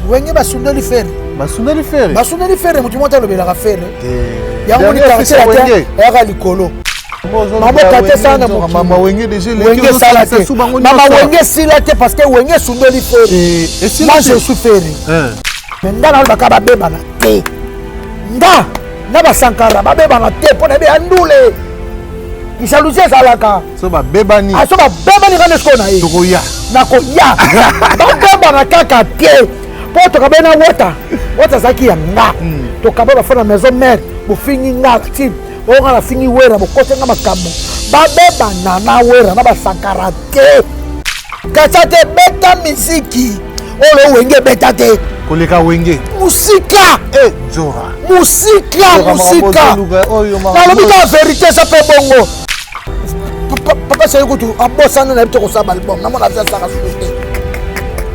wenge basundeli fere basundeli fere mutu mota lobelaka fere yango ni quartier ya likolo maboka te sana mama wenge déjà wenge sala te mama wenge sila te parce que wenge sundeli fere moi je suis fere mais ndana bakaba bebana te nda na basankara babebana te pona be andule isalusia salaka so babebani aso babebani kana sko na ye tokoya nakoya babebana kaka te po tokabena wota zaki ya nga tokaba bafana maison mère bofingi nga ti onga na fingi wera bokote nga makambo babebana na wera na basankara te kacha te beta miziki olo wenge beta te koleka wenge musika Zora musika nalobi ka vérité ça pe bongo papa c'est que tu abosana na bitoko sa album na mona via saka souté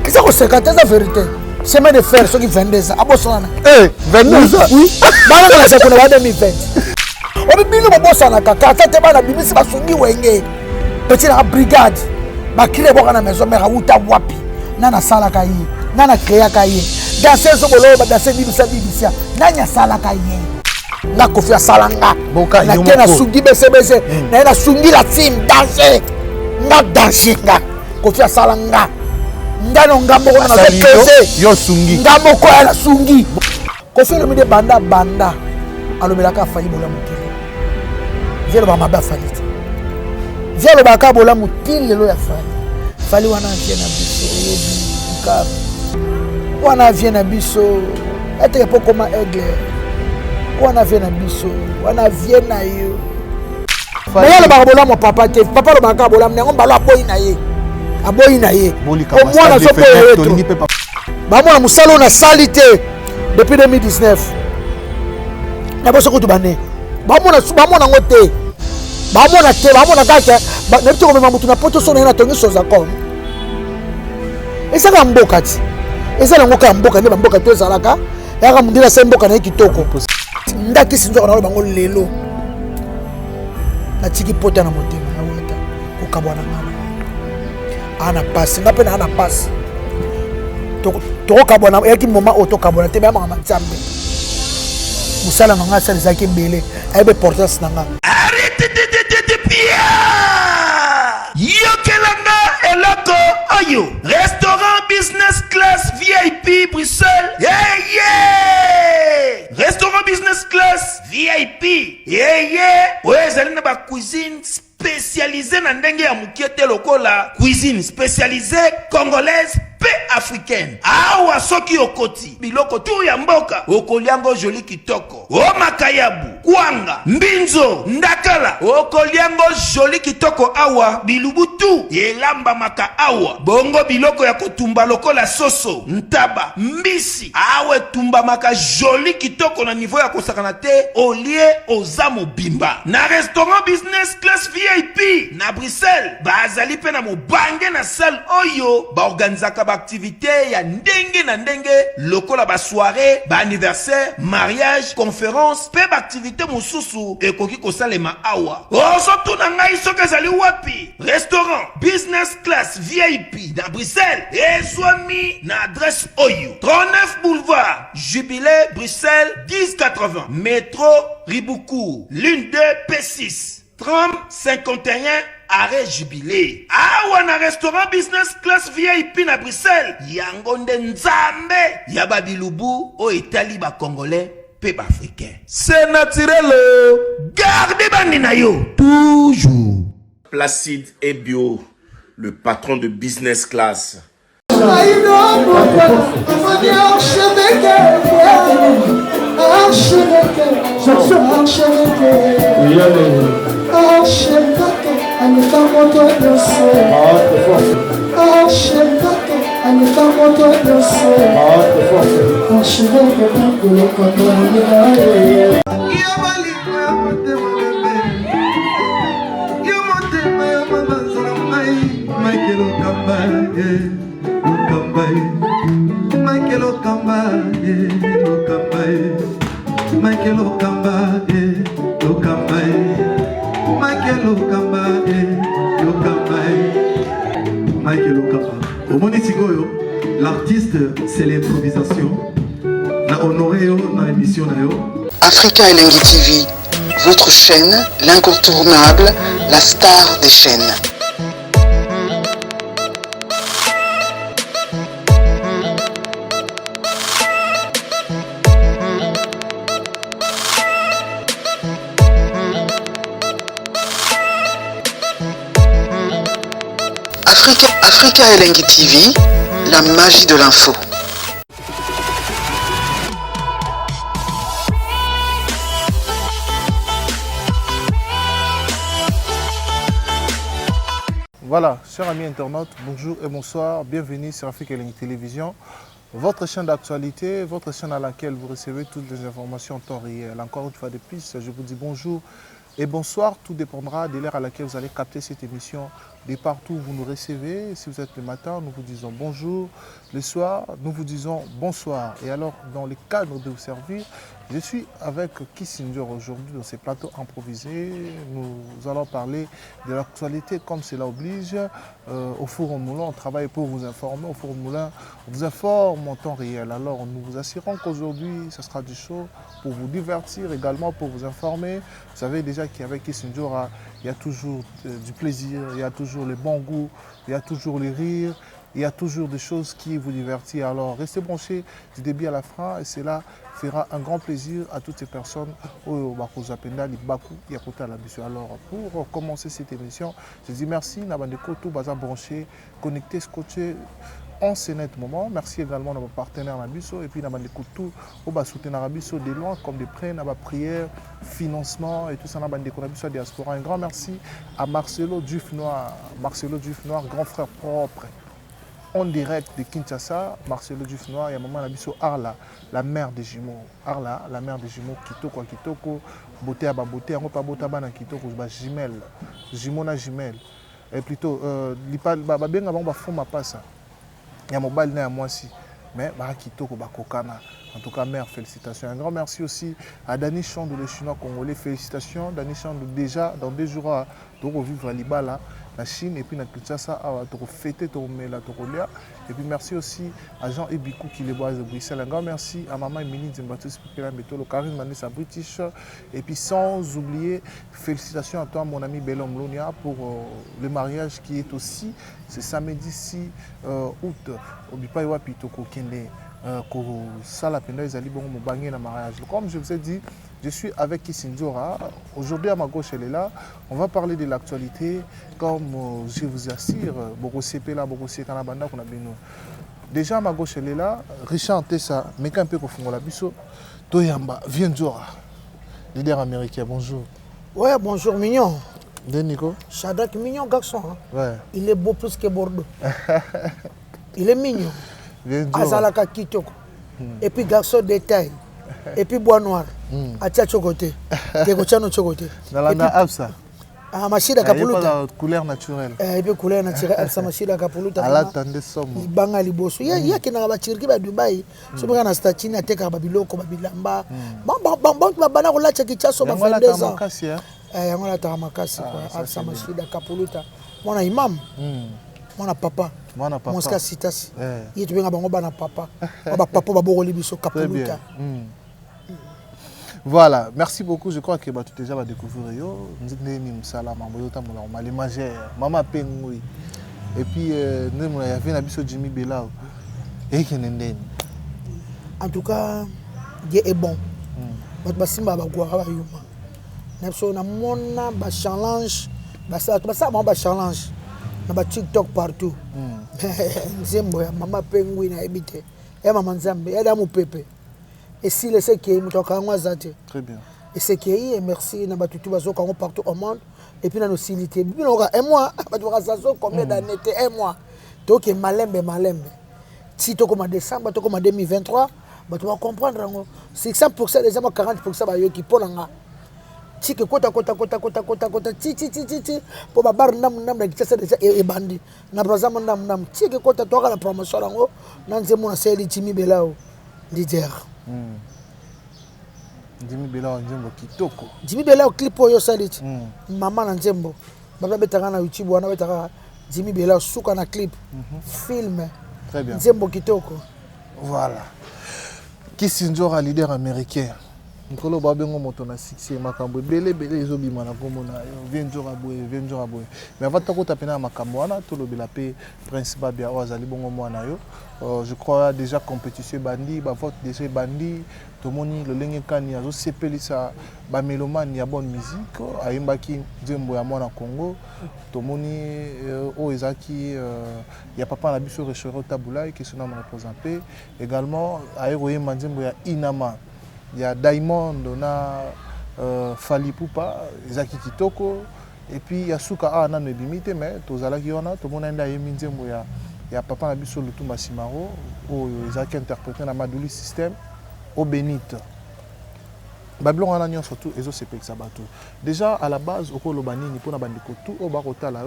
isa ko sekata za vérité chemin de fer ceux qui vendent ça abosana 22 ça oui bana na sa kuna wade mi 20 obi bino babosana kaka tete bana bimisi basungi wenge petit la brigade ba kire boka na maison mère uta wapi nana sala kai nana créa kai danser zo bolo ba danser bibisa nanya sala kai na kofia salanga boka na kena sungi bese na sungi la team danser na dansinga kofia salanga ndano ngambo ko na pese yo sungi ngambo ko na sungi kofia le mide banda alobela ka fayi bola mukile zelo ba maba falite zelo ba ka bola mukile lo ya fali wana vient na biso yebi wana vient na biso ete po koma aigle wana vient na biso wana vient na yo mais le barabola mon papa te papa le baka bola mnengo mbalo aboyi na ye au moins na sopo yeto ba mona musalo na salité depuis 2019 na boso ko tubane ba mona ngote ba mona kaka na bitoko mema mutu na poto sona na tongi soza comme ezaka mboka ti ezala ngoka mboka ne mboka to ezalaka yaka mundila se mboka na kitoko ndaki sinzo na bango lelo na tiki pota na motema na wata kokabwana ngana ana passe ngape na ana passe to kabwana yaki moma auto kabwana te ba mama nzambe musala nga sala zaki mbele ayebe portance nanga arrête de pia yokelanga eloko oyo restaurant business class VIP Bruxelles restaurant business class VIP ezali na ba cuisine spécialisée na ndenge ya mukiete lokola cuisine spécialisée congolaise pe africaine awa soki okoti biloko tu ya mboka okoliango joli kitoko o makayabu kwanga mbinzo ndakala okoliango joli kitoko awa bilubu tu elamba maka awa bongo biloko ya kotumba lokola soso ntaba mbisi awe tumba maka joli kitoko na niveau ya kosakana te olie ozamo bimba na restaurant business class VIP na Bruxelles bazali pe na mobange na salle oyo ba organizaka ba activité ya ndenge na ndenge lokola ba soirée ba anniversaire mariage conférence pe ba activité mosusu ekoki kosalema awa osoto na ngai soki ezali wapi restaurant business class VIP na Bruxelles ezwami na adresse oyo 39 boulevard Jubilé Bruxelles 1080 métro Riboucourt l'une 2 P6 30 51 arrêt Jubilé awa na restaurant business class VIP na Bruxelles yango nde nzambe ya babilubu o etali ba congolais pe ba africain c'est naturel gardez bandi na yo toujours Placide et Bio, le patron de business class. Michael Okamba, omoni sikoyo L'artiste, c'est l'improvisation. Na honoré dans l'émission. Africa Elengi TV, votre chaîne, l'incontournable, la star des chaînes. Africa Elengi TV, la magie de l'info. Voilà, chers amis internautes, bonjour et bonsoir, bienvenue sur Africa Elengi Télévision, votre chaîne d'actualité, votre chaîne à laquelle vous recevez toutes les informations en temps réel. Encore une fois de plus, je vous dis bonjour et bonsoir, tout dépendra de l'heure à laquelle vous allez capter cette émission. De partout où vous nous recevez, si vous êtes le matin, nous vous disons bonjour, le soir, nous vous disons bonsoir. Et alors, dans le cadre de vous servir, je suis avec Kissinger aujourd'hui dans ces plateaux improvisés. Nous allons parler de l'actualité comme cela oblige. Au Forum Moulin, on travaille pour vous informer. Au Forum Moulin, on vous informe en temps réel. Alors, nous vous assurons qu'aujourd'hui, ce sera du show pour vous divertir, également pour vous informer. Vous savez déjà qu'avec Kissinger, il y a toujours du plaisir, il y a toujours le bon goût, il y a toujours les rires, il y a toujours des choses qui vous divertissent. Alors restez branchés du début à la fin et cela fera un grand plaisir à toutes ces personnes au Bakuzapenda, Baku, Yakota à la mission. Alors pour commencer cette émission, je dis merci, Nabandeko, tout baza branché, connecté, scotché. En ce net moment, merci également à nos partenaires Nabiso et puis Nabandeko tout au bas soutenir Nabiso de loin comme de près, Naba prière, financement et tout ça Nabandeko Nabiso diaspora. Un grand merci à Marcelo Duf Noir, grand frère propre. En direct de Kinshasa, Marcelo Duf Noir, il y a maman Nabiso Arla, la mère des jumeaux. Arla, la mère des jumeaux, Kitoko, beauté à beauté, on pas beauté à Kitoko, jumelle, jumona jumelle. Et plutôt, bien avant, on va passer. Il y a mon bal né à moi aussi. Mais Kitoko Bakokana. En tout cas, mère, félicitations. Un grand merci aussi à Dani Chandou, le chinois congolais. Félicitations. Dani Chandou, déjà, dans 2 jours, tu vas vivre à Libala, la Chine, et puis à Kinshasa, tu vas fêter ton Mela, et puis merci aussi à Jean Ebikou qui les boit de Bruxelles. Un grand merci à maman Emily Zimbatus Pipela Metolo, Karine Manessa British. Et puis sans oublier, félicitations à toi, mon ami Belom Lonia, pour le mariage qui est aussi ce samedi 6 août au Bipaiwa Pitoko Kende. Comme je vous ai dit, je suis avec Kissinjora. Aujourd'hui, à ma gauche, elle est là. On va parler de l'actualité. Comme je vous assure, déjà, à ma gauche, elle est là. Richard Tessa, mais un peu pour la biso. Toyamba, Vienjora, leader américain. Bonjour. Ouais, bonjour, mignon. Nico. Shadrach, mignon garçon. Hein? Ouais. Il est beau plus que Bordeaux. Il est mignon. Azalaka Kitoko. Et puis garçon de taille. Et puis bois noir. Atia Chokote. Kekochano Chokote. Dans la Absa. Ah, Machida Kapuluta. La couleur naturelle. Et puis couleur naturelle. Absa Machida Kapuluta. À l'attendait somme. Banga Liboso. Il y a qui n'a pas tiré à Dubaï. Ce que na statine à Teka Babiloko Babilamba. Bon, bana ko la tchakicha so ba 22 ans. On a Taramakasi quoi. Absa Machida Kapuluta. Mon imam. Mon papa. Mon Citas. Il est bien bango bana papa. Papa babogoli biso Kapuluta. Voilà, merci beaucoup. Je crois que tu déjà vas découvrir yo. Nous sommes salama, les majeurs, maman Pengui. Et puis nous y avait nabiso Jimmy Belao. Et qui n'en en tout cas, Dieu est bon. But basimba bagwara ba yuma. Nabiso na mona ba challenge, ba challenge. Na ba TikTok partout. Nzembo ya mama Pengui na ebite. Ya mama Nzambe, ya damu pepe. Et si le sait qui est très bien. Et c'est qui est merci na batutu bazoka partout au monde et puis na nos silité. Puis un mois, combien d'années un mois. Donc malembe. Si tu comme décembre, tu comme 2023, tu vas comprendre 600% des hommes 40% ba yo qui polanga. Si que kota ti pour ba bar nam na kitasa déjà et bandi. Na brazama nam si que kota to la promotion lango na nzemo na seli Jimmy Belao leader. Jimmy Belao Nzembo kitoko. Jimmy Belao clip oyo salit. Maman na Nzembo. Baba betaka na YouTube wana betaka Jimmy Belao suka na clip. Film. Très bien. Nzembo kitoko. Voilà. Kisinjora leader américain. Nikolo babengo moto na succès makambo belé ezobima na komona venjora boye. Mais avant de taper na makambo wana to lobela pe Prince Babia ozali bongo mwana yo. Je crois déjà compétition bandi, ba vote déjà bandi, to moni le lenge kani azo sepelisa ba mélomane ya bonne musique, ayimbaki Nzembo ya mwana Congo. To moni o ezaki ya papa na biso restaurant Tabula qui sona me représenter également ayeroye Nzembo ya Inama. Il y a Diamond, on a Fali Poupa, Zaki Kitoko, et puis il y a Souka Ana Nebimite, mais Tozala Kiona, tout le monde a eu Nzembo, il y a Papa Nabiso Lutumba Simaro, où Zaki interprété dans Madouli System, au Benite. Babylon en a surtout et c'est ça bateau. Déjà à la base au Kolobani ni pona bandiko tout au barota là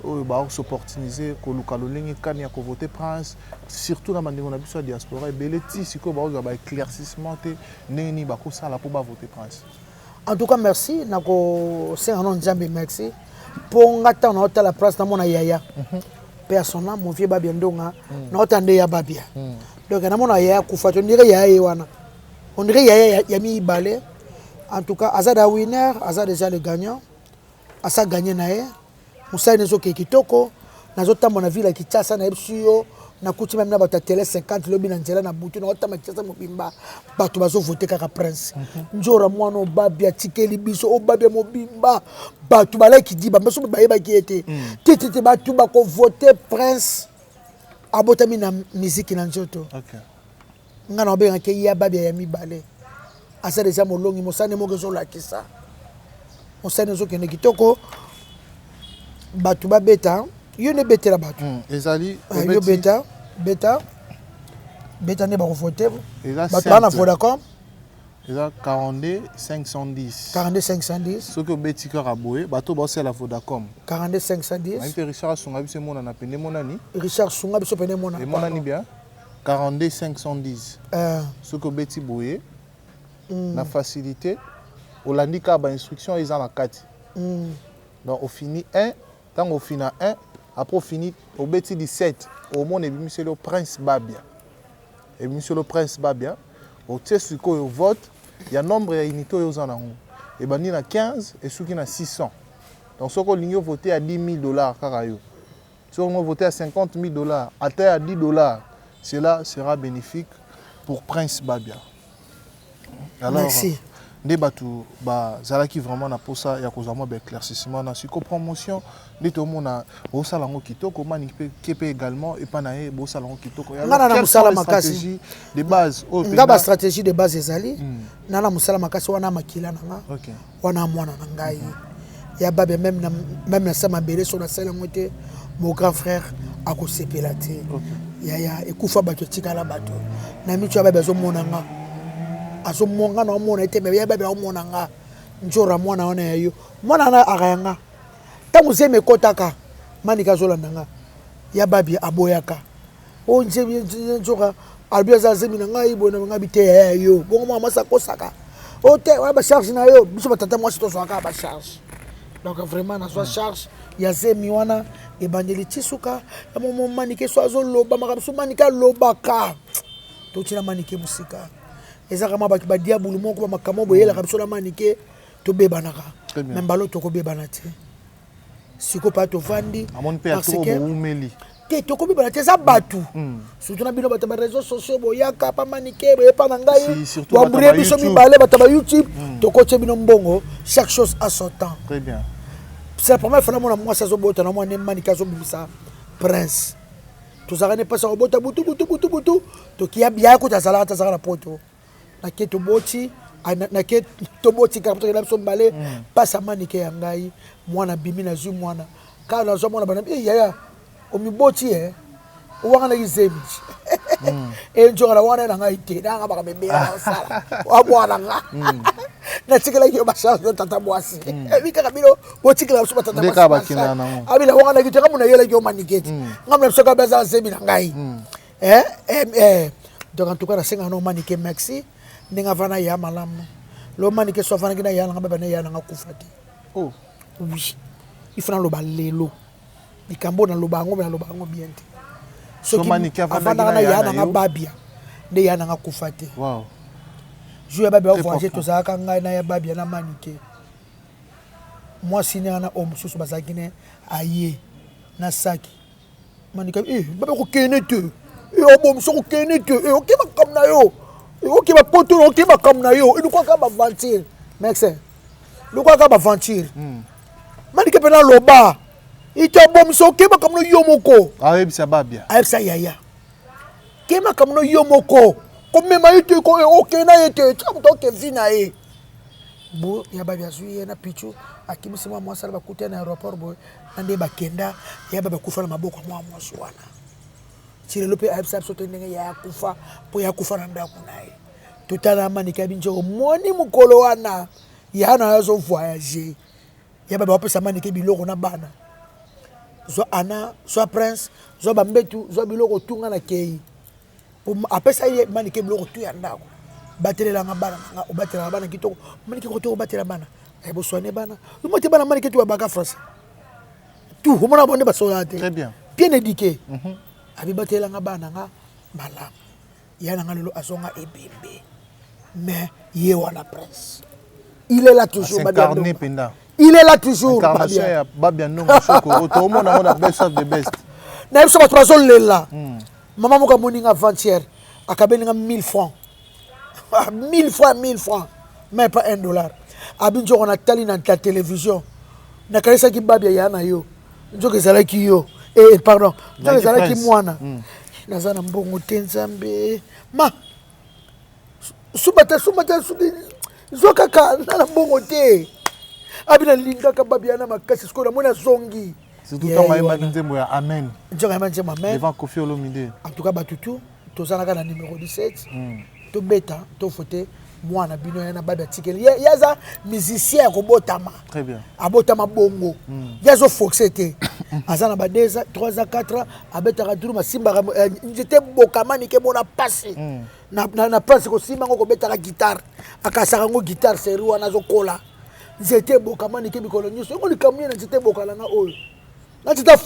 au ba s'opportuniser ko lukalo lengi kanya ko voter prince surtout na bandiko na biso diaspora beleti siko ba ba éclaircissement te neni ba ko sala pour ba voter prince. En tout cas merci nako c'est un nom Nzambe merci pour ngata na hôtel la place na mona yaya. Personnellement mon vieux babia ndonga na hôtel ya babia. Donc na mona yaya kufa to ndire yaya wana. On dirait qu'il y a mis balai. En tout cas, Azad winner, Azad déjà le gagnant. Azad gagné nae. Moussa Nezo Kitoko. Nazota mon avis la Kitasa na Epsuyo. Na kuti même na bata télé 50 lobi na njela na butu na otama Kitasa mobimba. Bato bazo voter kaka prince. Njora mwana obabia tikeli biso obabia mobimba. Bato bala ki di ba meso ba yeba ki ete. Tete bato ba ko voter prince. Abotami na musique na njoto. OK. Ngana obenga ke ya babia ya mibale asa déjà molongi mosane mo kezo lakisa mosane zo kene kitoko batu ba beta yo ne betela batu ezali yo beta ne ba ko voter batu bana Vodacom eza 42 510 ce que beti ka raboé bato ba la Vodacom 42 510 Maïté Richard Sunga biso mona na pene monani Richard Sunga biso pene mona et monani bien 42 510. Ce que Betty Boye, la facilité, au landika ba instruction ils ont la 4. Donc au fini 1, quand on finit 1, après on finit au Betty 17. Au monde et monsieur le prince Babia. Et monsieur le prince Babia, au test que au vote, il y a nombre de unités aux en et ben il y a 15 et ceux qui a 600. Donc ceux qui ont voté à $10,000 carayo. Ceux qui ont voté à $50,000, à terre à $10. Cela sera bénéfique pour Prince Babia. Alors, merci. Débatou, Zalaki vraiment na pour ça, il y a un éclaircissement dans la promotion. Les tout le monde a au salon kitoko, man qui peut également et pas naé au salon kitoko. Quelle stratégie de base? Ngaba stratégie de base ezali. Nana musala makasi wana makila nanga. OK. Wana mwana nangai. Ya Babia même na sama belé sur la scène moté mon grand frère a ko sepelate. Yaya ekufa bato tikala bato na mitu ya bazo monanga azo monga na mona ete bebe ya bebe omonanga njora mwana wana yayo mwana na akayanga tangu zeme kotaka manika zolandanga ya babi aboyaka o njora albia za zemi na ngai bona ngabi te yayo bongo mama sakosaka o te wa ba charge na yo biso batata mwasi to swaka ba charge donc vraiment na soit charge ya zemi wana ebandeli tisuka ya momo manike so azoloba makamso manika lobaka totina manike musika eza kama baki ba diabulu moko ba makamo boyela kabso la manike to bebanaka même balo to ko bebana te siko pa to vandi parce que umeli te to ko bebana te za batu surtout na bino bata ba réseaux sociaux boyaka pa manike boye pa na ngai wa mbure biso mi balé bata ba YouTube to ko che bino mbongo chaque chose à son temps. Très bien. C'est la première fois que moi ça zo bota na moi ne manika zo bimisa prince to zaka ne pasa bota butu to kia bia ko ta sala na poto na ke to boti na ke to boti ka to na so mbale pasa manike ya ngai mwana bimi na zu mwana ka na zo mwana bana yaya o mi boti wanga na izemi njora wana na ngai te na ngaba ka bebe ya sala wa bwana nga na tikela yo basha yo tata mwasi bika kabilo botikela so tata mwasi abila wanga na kiteka muna yela yo maniketi ngamna soka beza zemi na ngai donc en tout cas na senga no manike maxi ndinga vana ya malamu lo manike so vana kina ya ngaba bana ya nga kufati oh oui ifana lo balelo ikambo na lo bango na lo bango bien soki avandaka na ya nanga babia nde ya nanga kufa te jour ya babia ovoyage tozalaka ngai na ya babia na manike mwasi ne ana oyo mosusu bazalaki ne aye na saki manike babia kokende te obomisa kokende te okei makambo na yo okei bapoto na okei makambo na yo elukwaka baventure mexe lukwaka baventure manike mpe na loba ite obomisa okei makambo na yo moko ayebisa babia ayebisa yaya ke makambo na yo moko komema ye te okei na ye te tia moto okevi na ye bo ya babia azwi ye na pichu akimisi mwa mwasi ala bakuta na aéroport boye na nde bakenda ya babia kufa na maboko ya mwa mwasi wana ti lelo mpe ayebisa biso to ndenge ya kufa mpo ya kufa na ndako na ye totala manike ya binjoko moni mokolo wana ya na azo voyage ya babia bapesa manike biloko na bana zwa ana zwa prince zwa bambetu zwa biloko tunga na kei apesa ye manike biloko tu ya ndako batelelanga bana obatelanga bana kitoko manike koto obatela bana boswane bana omote bana manike tu babaka français tout omona bonde basola te très bien bien éduqué abibatelanga bana nga malamu ya nanga lelo azonga ebembe mais ye wana prince il est là toujours incarné penda il est là toujours babia ndongo soko otomona ona best of the best na biso bato bazolela mama moko amoninga avant-hier akabelinga 1000 francs 1000 francs mais pas $1 abinjoko natali na la télévision nakanisaki babia ya na yo nzoka ezalaki yo pardon nzoka ezalaki mwana naza na mbongo te nzambe ma subata zo kaka na mbongo te abina lingaka babia na makasi sikoyo namoni azongi surtout quand ayembaki nzembo ya amen nzoka ayemba nzembo amen devant Kofi Olomide en tout cas batutu tozalaka na numéro 17 tobeta tofote mwana bino ya na babia tikeli yaza musicien ya kobotama très bien abotama bongo yazo foxe te aza na ba 2 ans 3 ans 4 ans abetaka turu masimbaka nzete bokamani ke mona pasi na place kosimba ngo kobetaka guitare akasaka ngo guitare seri wana azokola nzete bokamani ke bikolo nyonso ngo likamye na nzete bokalanga oyo na nzete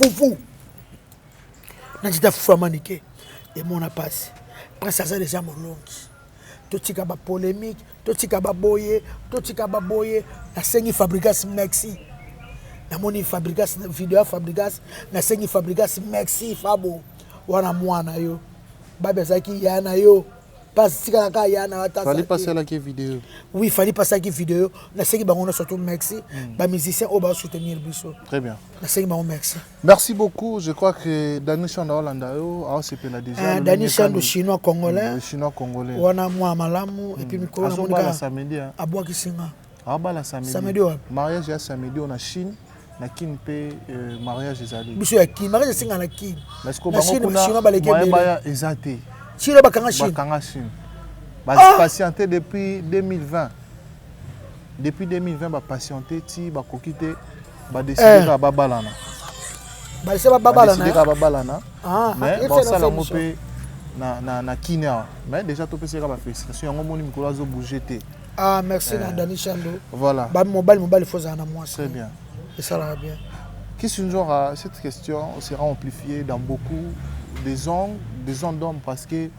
fufu amani ke emona pasi prince aza deja molongi totika ba polémique totika baboye nasengi Fabrigas Maxi namoni Fabrigas video ya Fabrigas nasengi Fabrigas Maxi fabo wana mwana yo babia azalaki ya na yo pas tika kaka ya na wata fallait passer la vidéo oui fallait passer la vidéo nasengi bango surtout Maxi ba musicien o ba soutenir biso très bien nasengi bango merci beaucoup je crois que Dani Chando Hollanda yo a aussi la déjà Dani Chando chinois congolais wana mwa malamu et puis mikolo na monika samedi abwa kisinga abala samedi mariage ya samedi on a Chine na kin pe mariage ezali biso ya kin mariage singa na kin parce que bango kuna baya ezate Chine bakanga Chine patienté depuis 2020 depuis 2020 ba patienté ti ba kokite ba décider ka babalana mais bon ça la mopé na kinia mais déjà to pesa ba félicitations yango moni mikolo azo bouger te merci na Dani Chando voilà ba mobile faut ça na moi très bien et ça va bien question genre cette question sera amplifiée dans beaucoup des hommes d'hommes parce que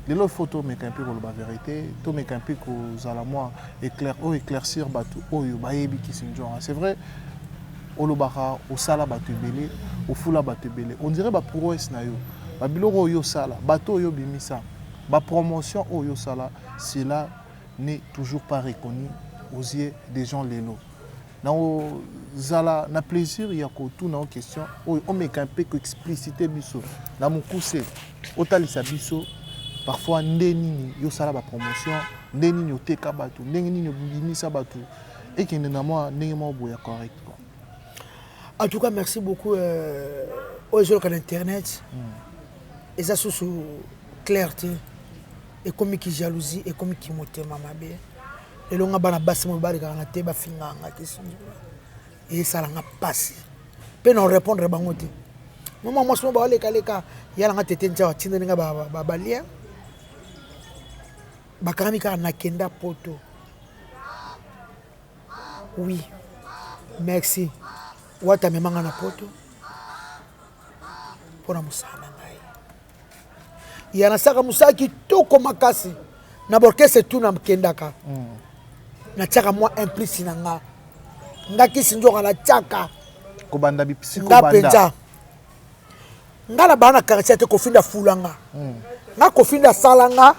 les autres photos mais un peu pour la vérité tout mais un peu que la moi éclaircir bateau oyo bayebi question genre c'est vrai olobaka osala bateau belé ofula bateau belé on dirait ba prouesse na yo ba biloko oyo sala bateau oyo bimisa ba promotion oyo sala cela n'est toujours pas reconnu aux yeux des gens lelo na zala na plaisir ya ko tout na question on met un peu expliciter biso na mukuse otalisa biso parfois ndeni yo sala ba promotion ndeni yo teka bato ndeni yo bimisa bato et que na moi ndeni mo boya correct quoi. En tout cas merci beaucoup aux gens sur internet et ça sous clarté et comme qui jalousie et comme qui motema mabe et longa bana basi mo bali kana te ba finganga question et ça la passe pe non répondre bango te mama moi so ba leka yala nga tete ntia tinda nga ba balia bakami ka na kenda poto oui merci wata memanga na poto pona musana ngai ya na saka musala kitoko makasi na borkese tu na kendaka na tiaka mwa implice na nga nga kisi nzoka na tiaka kobanda bipsiko nga banda penza nga na bana karatia te kofinda fulanga nga kofinda salanga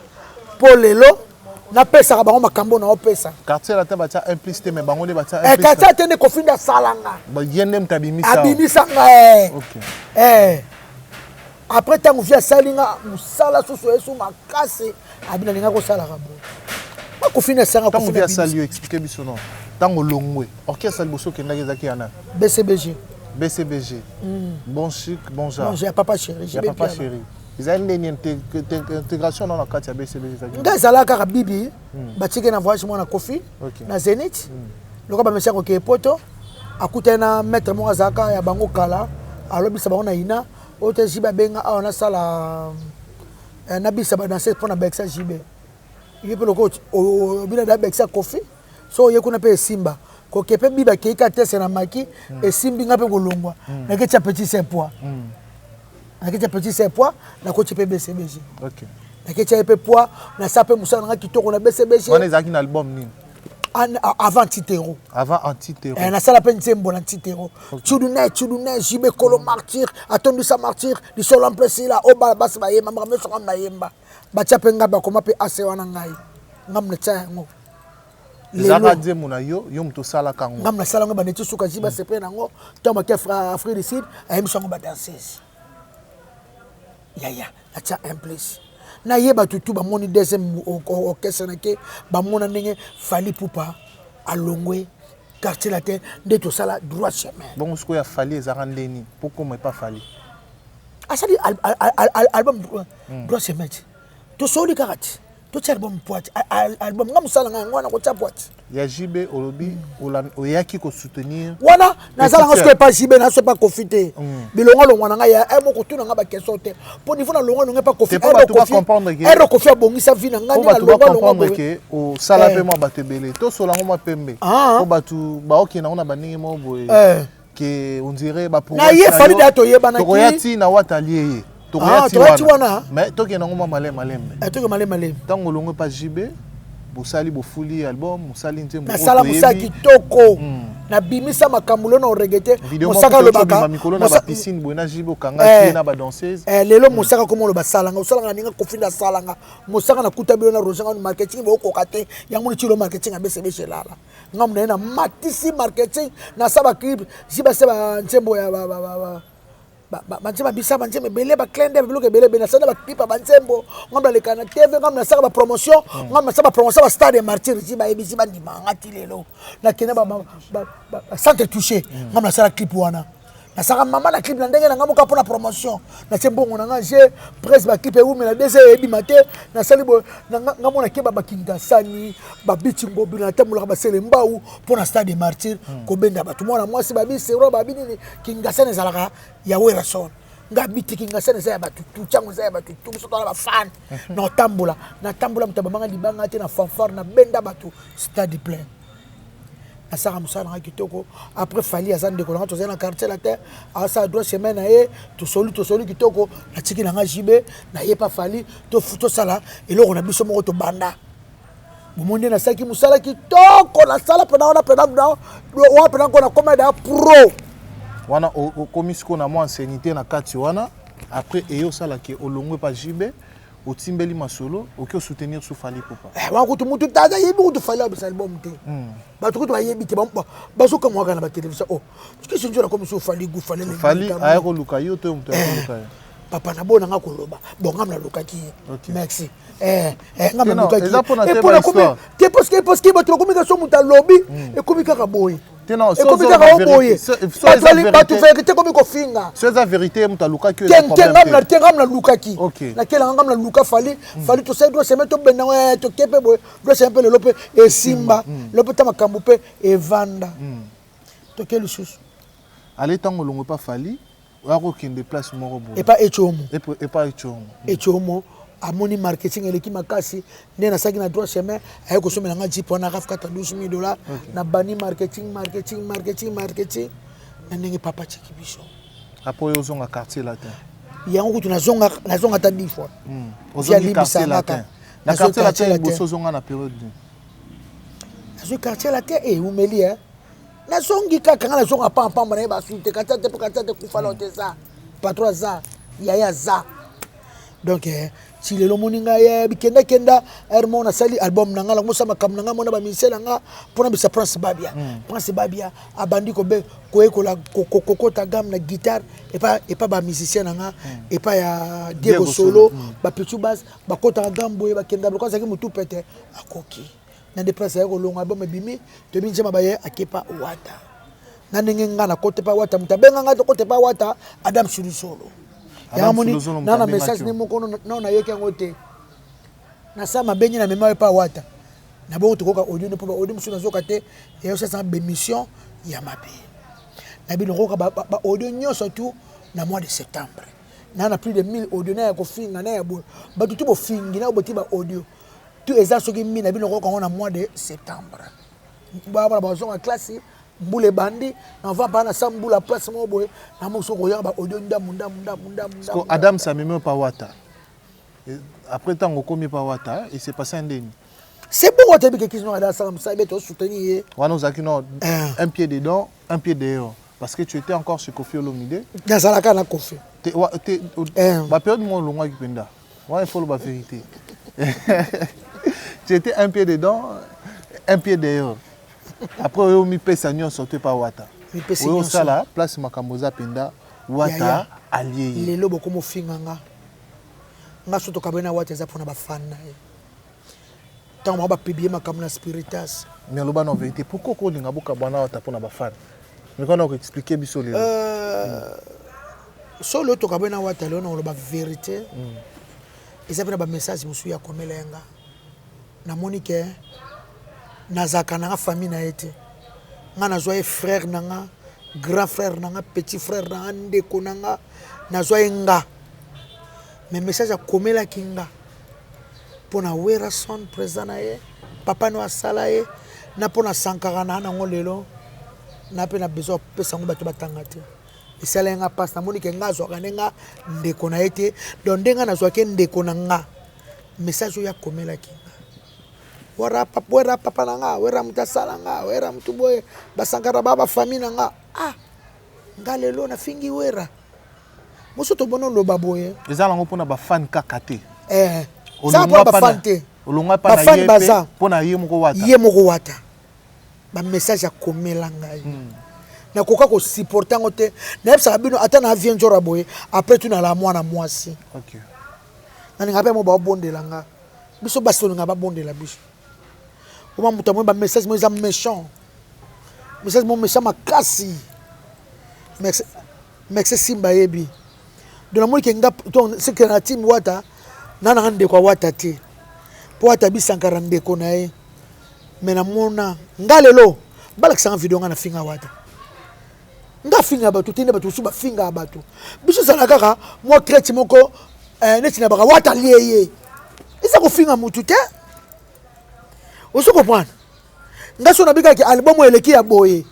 po lelo na pesa bango makambo na opesa quartier la taba tia implice te mais bango ne batia e quartier te ne kofinda salanga ba yende mtabimisa abimisa nga OK après tango via salinga musala soso yesu makase abina linga ko sala kabo ba kofinda sanga tango via sali expliquer biso non tango longwe orchestre liboso kenda ezaki yana BCBG bon chic bon genre non j'ai papa chéri j'ai papa chéri ils ont une intégration dans la carte BCBG nga zala kaka bibi batike na voyage mwana kofi na Zenith loko ba mesia ko ke poto akutana maître mo azaka ya bango kala alobisa bango na ina ote jiba benga a na sala na bisa ba danser pour na bexa jibe yipe loko o bina da bexa kofi so yekuna pe simba ko kepe biba ke ka tese na maki e simbi ngape ko longwa na ke cha petit c'est poids na ke cha petit c'est poids na ko chepe BCBG OK na ke cha pe poids na sape musana nga kitoko na BCBG on ezaki na album nini avant Antitero. Avant Antitero. Et na sala peine sembo Antitero. Chudune jibe kolo martyr, attendu sa martyr, di solo en place là oba bas ba yema mama so na yemba. Ba chapenga ba koma pe ase wana ngai. Ngam na tsa ngo. Zaka die mona yo mto sala kango. Ngam na sala ngo ba netu suka jiba sepe na ngo. Toma ke Afrique du Sud, ayem so ngo ba danseuse. Ya na tsa en place. Na yeba tutu ba moni deuxième orchestre na ke ba mona ndenge Fally Ipupa alongwe quartier latin de to sala droit chemin bon ce qu'il a fallu ezaka ndeni pourquoi mais pas Fally asali album droit chemin to soli karati to tsa album poite album ngam sala ngwana ko tsa poite ya jibe olobi oyaki ko soutenir wana nazala ngo pas jibe na so pas confiter bilongo longwana nga ya mo ko tuna nga ba question te pour niveau na longo nga pas confiter ero ko fi abongisa vie na nga na longo comprendre que o sala pe mo batebele to solango mo pembe ko batu ba oki na ona baningi mo boye que on dirait ba pour na ye Fally dato yeba na ki to yati na watalier toyati wana mais toke nango malem toke malem tango longo pas jibe bosali bofuli album musali nzembo na sala musaki kitoko na bimisa makambulo na reggaeton musaka lo baka mikolo na ba piscine boina jibe okanga na ba danseuse lelo musaka komo lo basalanga usalanga ninga kofinda salanga musaka na kutabilo na rojanga no marketing bo kokate yango chilo marketing abesebe shelala ngamna na matisi marketing na saba clip jiba seba nzembo ya banzembo bisa banzembo bele ba klende biluke bele bena sana ba pipa banzembo ngomba le kana TV ngomba saka ba promotion ngomba saka promotion ba stade martyr ziba ebisi bandi mangati lelo na kena ba centre touché ngomba sala clip wana na saka mama na clip na ndenge na ngamuka pona promotion na sembongo na nga je presse ba clip e umi na dese ebi mate na sali bo ngamona ke ba kinga sani ba bichi ngobi na tamula ba sele mbau pona stade martyr ko benda ba tumona mwasi ba bisi ro ba binini kinga sane zalaka ya wera son nga biti kinga sane za ba tutu chango za ba tutu so ba fan na tambula mtabanga libanga te na fanfare na benda batu stade plein asaka musala nga kitoko après Fally azande ko nga to zena quartier la terre asa droit chemin na ye to soli kitoko na tiki na nga jibe na ye pa Fally to futo sala eloko na biso moko to banda bomonde na saki musala kitoko na sala pena wana ko na commande ya pro wana o komisiko na mo ancienneté na kati wana après eyo sala ke olongwe pa jibe au timbeli masolo auquel soutenir sous Fally Ipupa wa ko mutu tada yebi ko to Fally album te ba to ko yebi te ba so ka mo kana ba télévision que je njora comme sous Fally ay ko luka yo to mutu luka papa na bona nga ko loba bon ngamna luka ki merci ngamna luka ki et pour la histoire te parce que ba to communication mutu lobby et communication boy non c'est la vérité comme finga c'est la vérité muta luka ki ngamna luka ki na kela ngamna luka Fally to sai do se meto bena to kepe boy do se un peu le lope et simba lope ta makambu pe et vanda to quel chose allez tango longo pas Fally wa ko kende place moko bo et pas echomo echomo amoni marketing eleki makasi nde na saki na droit chemin aye ko somela nga jipo na rafka ta $12,000 na bani marketing na ndenge papa cheki biso apo yo zonga quartier latin yango kutu nazonga ta 10 fois ozongi quartier latin na quartier latin boso zonga na période nazo quartier latin umeli nazongi kaka nga nazonga pamba na ye basute katate kufala te za patron za yaya za donc si lelo moninga ye bikenda hermon na sali album nanga la mosama kam nanga mona ba misel nanga pona bisa Prince Babia abandi ko be ko ekola kokota gam na guitare et pas ba musicien nanga et pas ya Diego Solo ba pichu bass ba kota gambo ba kenda ko saki mutu pete akoki na de Prince ko longa album bimi to binje mabaye akepa wata na ninga na kote pa wata mutabenga nga to kote pa wata Adam Solo Yamoni na message ni moko na yeke ngote na sama benyi na mema pa wata na bo to audio ne pa audio musu na zoka te et ça c'est une mission ya mabe na bi ko ba audio nyoso tout na mois de septembre na plus de 1000 audio na ko finga na ya bo ba tout bo fingi na bo ti ba audio tout exact so ki mi na bi ko na mois de septembre ba zonga classe Boule bandi, on va pas na sambula place mo boy, na mo so ko ya ba audio munda. Adam ça même pas wata. Après tant on commis pas wata, il s'est passé un déni. C'est bon wata bi quelque chose na ça ça be to soutenir. Wana zaki no un pied dedans, un pied dehors parce que tu étais encore chez Kofi Olomide. Dans ça la kana Kofi. Ba période mo longa ki penda. Wa il faut la vérité. Tu étais un pied dedans, un pied dehors. Après on mi pesa nyon sorti par wata. Mi pesa nyon ça là place makamboza penda wata allié. Lelo boko mo finganga. Nga soto kabena wata za pona ba fan na. Tant ba publier makamna spiritas. Mais loba non vérité pourquoi ko linga boka bwana wata pona ba fan. Mais quand on expliquer biso lelo. Solo to kabena wata lelo na loba vérité. Et ça ba message musu ya komelenga. Na monique nazaka nanga famille na été nga nazwa frère nanga grand frère nanga petit frère nanga ndeko nanga nazwa nga mais message a komela kinga pona wera son présent na ye papa no asala ye na pona sankara na nango lelo na pe na besoin pesa ngo bato batanga te esala nga passe na moni ke nga zwa kanenga ndeko na été donc ndenga nazwa ke ndeko nanga message ya komela kinga wera papa nanga wera mutasala nga wera mutuboye basankara baba famille nanga ngalelo na fingi wera moso to bono lo baboye ezala ngo pona ba fan kakate ça ba fan te olonga pa na yepe pona ye moko wata ba message ya komela ngai na koka ko supporter ngote na yebsa bino ata na avion jora boye après tu na la mwana mwasi OK na ngape mo ba bondela nga biso basolo nga ba bondela biso Comment muta mo ba message mo za méchant. Message mo méchant makasi. Mexe simba yebi. De la mo ke nga ton ce que na team wata na ngande kwa wata te. Po wata bi sankara ndeko na ye. Mena mona ngalelo balakisa video nga na finga wata. Nga finga batu tinde batu suba finga batu. Biso sana kaka mo crête moko neti na baka wata lieye. Isa ko finga mutu te. Oso comprendre ngaso na bika ki album eleki ya boye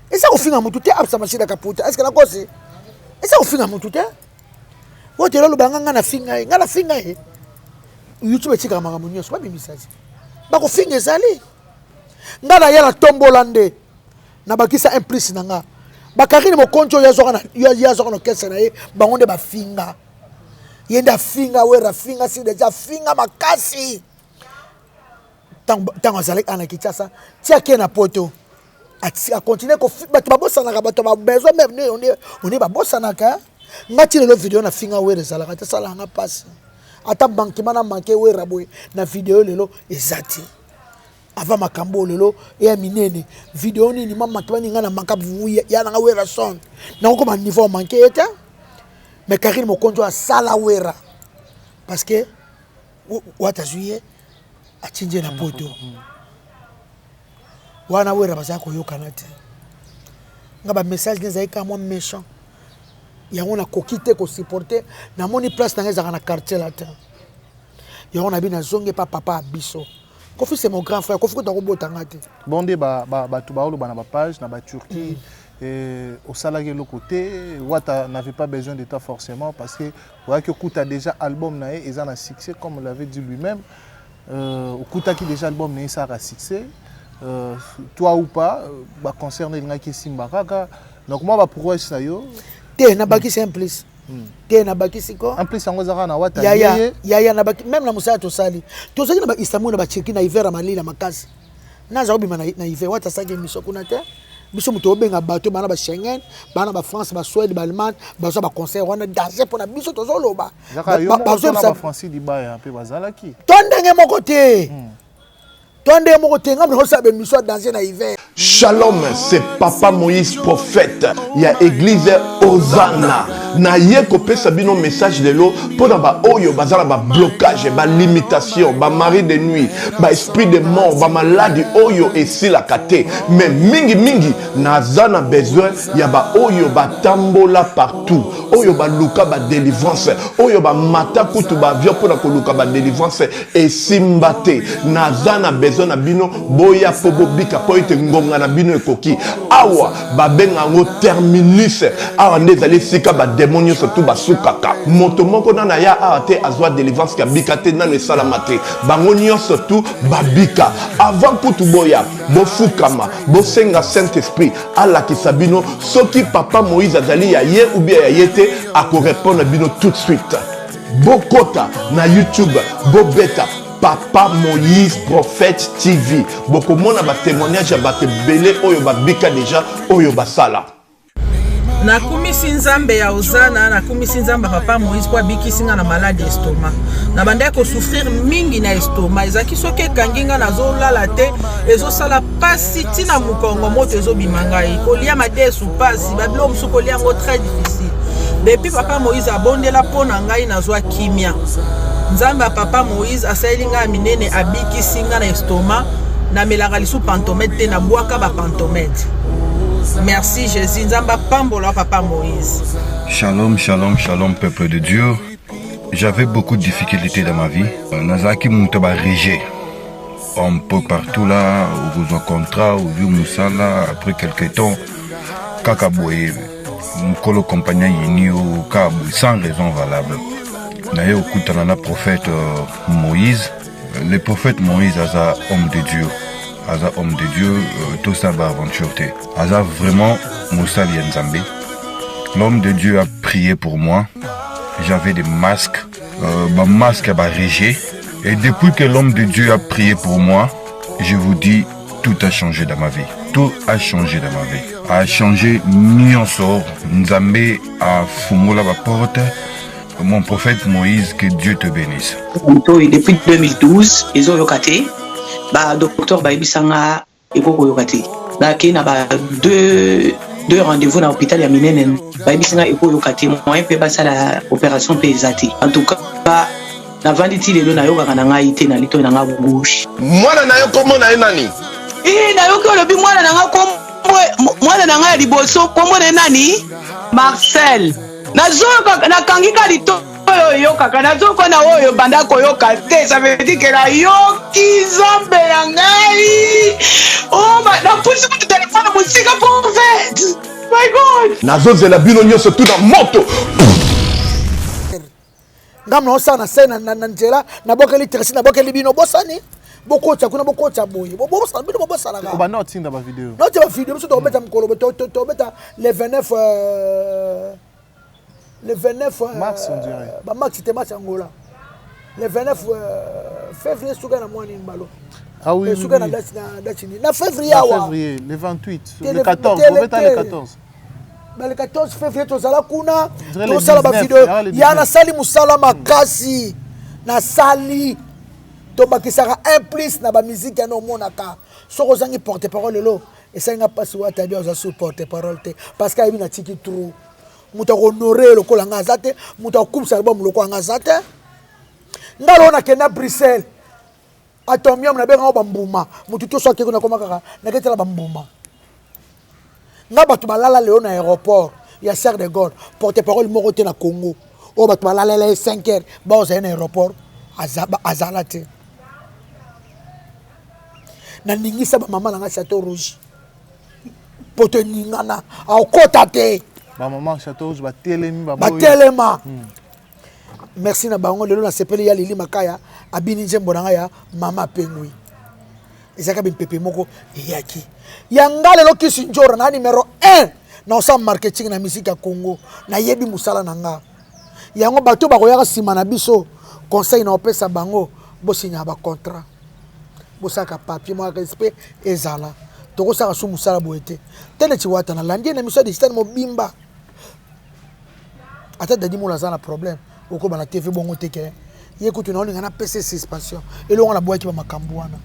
esa kofinga mutu te absa mashida kaputa est-ce que na kosi esa kofinga mutu te wote lolo banga na finga ngala finga YouTube tika makambo nyonso ba bimisaji ba kofinga ezali ngala yala tombolande na bakisa implice nanga bakakini mo koncho ya zoka no kesa na ye bangonde ba finga yenda finga wera finga si deja finga makasi tant azalek ana kitasa tia ke na poto a continuer ko bato babosana ka bato ba besoin même on est babosana ka ngati le video na finga wera zala ka sala nga passe ata banki mana manke wera boy na video lelo ezati avant makambo lelo ya minene video ni mama tibani nga na manka ya na wera son na ko ma niveau manke eta mais Karim mo konjo a sala wera parce que wata juillet achinje na poto wana wera baza ko yokana te ngaba message neza ika mo méchant yango na kokite ko supporter na moni place na ngeza na quartier là te yango na bina zonge pa papa abiso Kofi c'est mon grand frère Kofi ko botanga te bondé ba tout ba olo ba na ba page na ba Turquie au salarié le côté, Wata n'avait pas besoin de toi forcément parce que voilà que Kouta déjà album nae et ça a succès comme l'avait dit lui-même. Kouta qui déjà album nae ça a succès. Toi ou pas, concerne les gens qui Simbaraka. Donc moi pourquoi ça yo? T'es na baki simplice. T'es na baki siko. En plus en gros na Wata. Ya na baki même na musala to sali. To sali na ba Istanbul na ba cheki na hiver malila makasi. Na za obi na hiver Wata saki misoko na te. Biso muto obenga bato bana ba Schengen, bana ba France, ba Suède, ba Allemagne, ba so ba concert wana danger pour na biso to zoloba. Ba so ba Francis Dibaya pe bazalaki. Tondenge moko te. Tondenge moko te ngam no sabe miso danger na hiver. Shalom, c'est Papa Moïse prophète. Il y a église Hosanna. Na ye kopé sabino message de l'eau pour ba oyo bazala ba blocage, ba limitation, ba mari de nuit, ba esprit de mort, ba maladie oyo et si la kate. Mais mingi nazana besoin ya ba oyo ba tambola partout. Oyo ba luka ba délivrance, oyo ba mata kutu ba vio pour na luka ba délivrance et simbate. Nazana besoin na bino boya pobo bika po ite ngonga na bino ekoki. Awa ba benga ngo terminus. Awa ndezali sika ba démonio surtout basukaka moto moko na ya ate azwa délivrance ka bikate na le salamate bangonio surtout babika avant kutu boya bofukama bosenga Saint Esprit ala kisabino soki Papa Moïse azali ya ye ou bien ya yete ako répondre bino tout de suite bokota na YouTube bobeta Papa Moïse Prophète TV bokomona ba témoignage ya bato belé oyo babika déjà oyo basala. Nakumisi nzambe ya Hosanna, nakumisi nzambe Papa Moïse kwa bikisinga na malade estomac. Na bande ko souffrir mingi na estomac. Ezaki soke kanginga na zolala te, ezo sala pasi tina mukongo moto ezo bimangai. Kolia madesu pasi, babilo musuko lia ngo très difficile. Depuis Papa Moïse abondela pona ngai na zwa kimia. Nzambe Papa Moïse asayilinga minene abikisinga na estomac, na melaka lisu pantomètre te na bwaka ba pantomètre. Merci Jésus, Nzamba Pambola Papa Moïse. Shalom, shalom, shalom peuple de Dieu. J'avais beaucoup de difficultés dans ma vie. Nazaki Moutaba Régé. Un peu partout là, au besoin contrat, au vieux Moussala, après quelques temps, Kakaboué, Mkolo compagnon Yinio, Kabou, sans raison valable. D'ailleurs, au Koutanana prophète Moïse, le prophète Moïse, Aza, homme de Dieu. Aza homme de Dieu, tout ça va aventure. Aza vraiment Moussa Lienzambe. L'homme de Dieu a prié pour moi. J'avais des masques, ma masque a régé. Et depuis que l'homme de Dieu a prié pour moi, je vous dis, tout a changé dans ma vie. Tout a changé dans ma vie. A changé Nyonso, Nzambe a fumé la porte. Mon prophète Moïse, que Dieu te bénisse. Depuis 2012, ils ont locaté. Docteur Baibisanga Eko Yokati. Qui n'a pas deux rendez-vous dans l'hôpital ya Minenen. Baibisanga Eko Yokati. Moi, je peux la opération pesati. En tout cas, na vanditi lelo na yoka kananga ite na lito na bouche. Mwana na yo komo na nani? Na yo ko lobi mwana na nga kombo mwana na nga liboso kombo na nani? Marcel. Na zoka na kangika lito. Yoka nazoka na oyo banda koyoka te, ça veut dire que la yoki zambe ya ngai. Oh na pusi ku téléphone musika prophète. My God. Nazozela bino nyonso tout na moto. Ngam no sana sena na njela na bokeli tresi na bokeli bino bosani. Bokocha kuna bokocha boye. Bobosa bino bobosa la. Oba not tinda ba vidéo. Not ba vidéo so to beta mkolo to beta le 29 le 29 mars, on dirait. Mars, c'était match Angola. Le 29 février, souga na mwani mbalo. Ah oui, oui, souga na dachini. Na février awa. Février, le 28, le 14, on va le 14. Le 14 février, tu as kuna. Tu sala ba vidéo. Ya na sali musala makasi. Na sali. To bakisaka implice na ba musique ya no monaka. Soko zangi porte-parole lo. Et ça nga passe wa tabi oza sous porte-parole te parce que ayi na tiki trou. Muta honorer loko langa zate, muta kumsa album loko langa zate. Ngalo na kena Bruxelles. Atomium na benga bambuma. Mutu to soke kuna koma kaka na ketela bambuma. Nga batu balala leo na aéroport ya Charles de Gaulle, porte-parole moko te na Congo. O batu balala le 5h ba oza na aéroport azalate. Na ningisa ba mama langa Château Rouge. poto ningana akota te ba maman château rouge ba telemi ba telema merci na bango lelo na sepeli ya Lili Makaya abini nzembo na ya mama pengui ezaka bimpepe moko yaki yanga lelo kisinjora na numéro 1 na osa marketing na musique ya Congo na yebi musala na nga yango bato bakoyaka sima na biso conseil na opesa bango bosinya ba contrat bosaka papier mo respect ezala tokosaka su musala boete tele chiwata na landie na miso digital mobimba ata dadi mo lazana problème oko bana TV bongo teke yekutu na olinga na PC suspension elonga na boaki ba makambu wana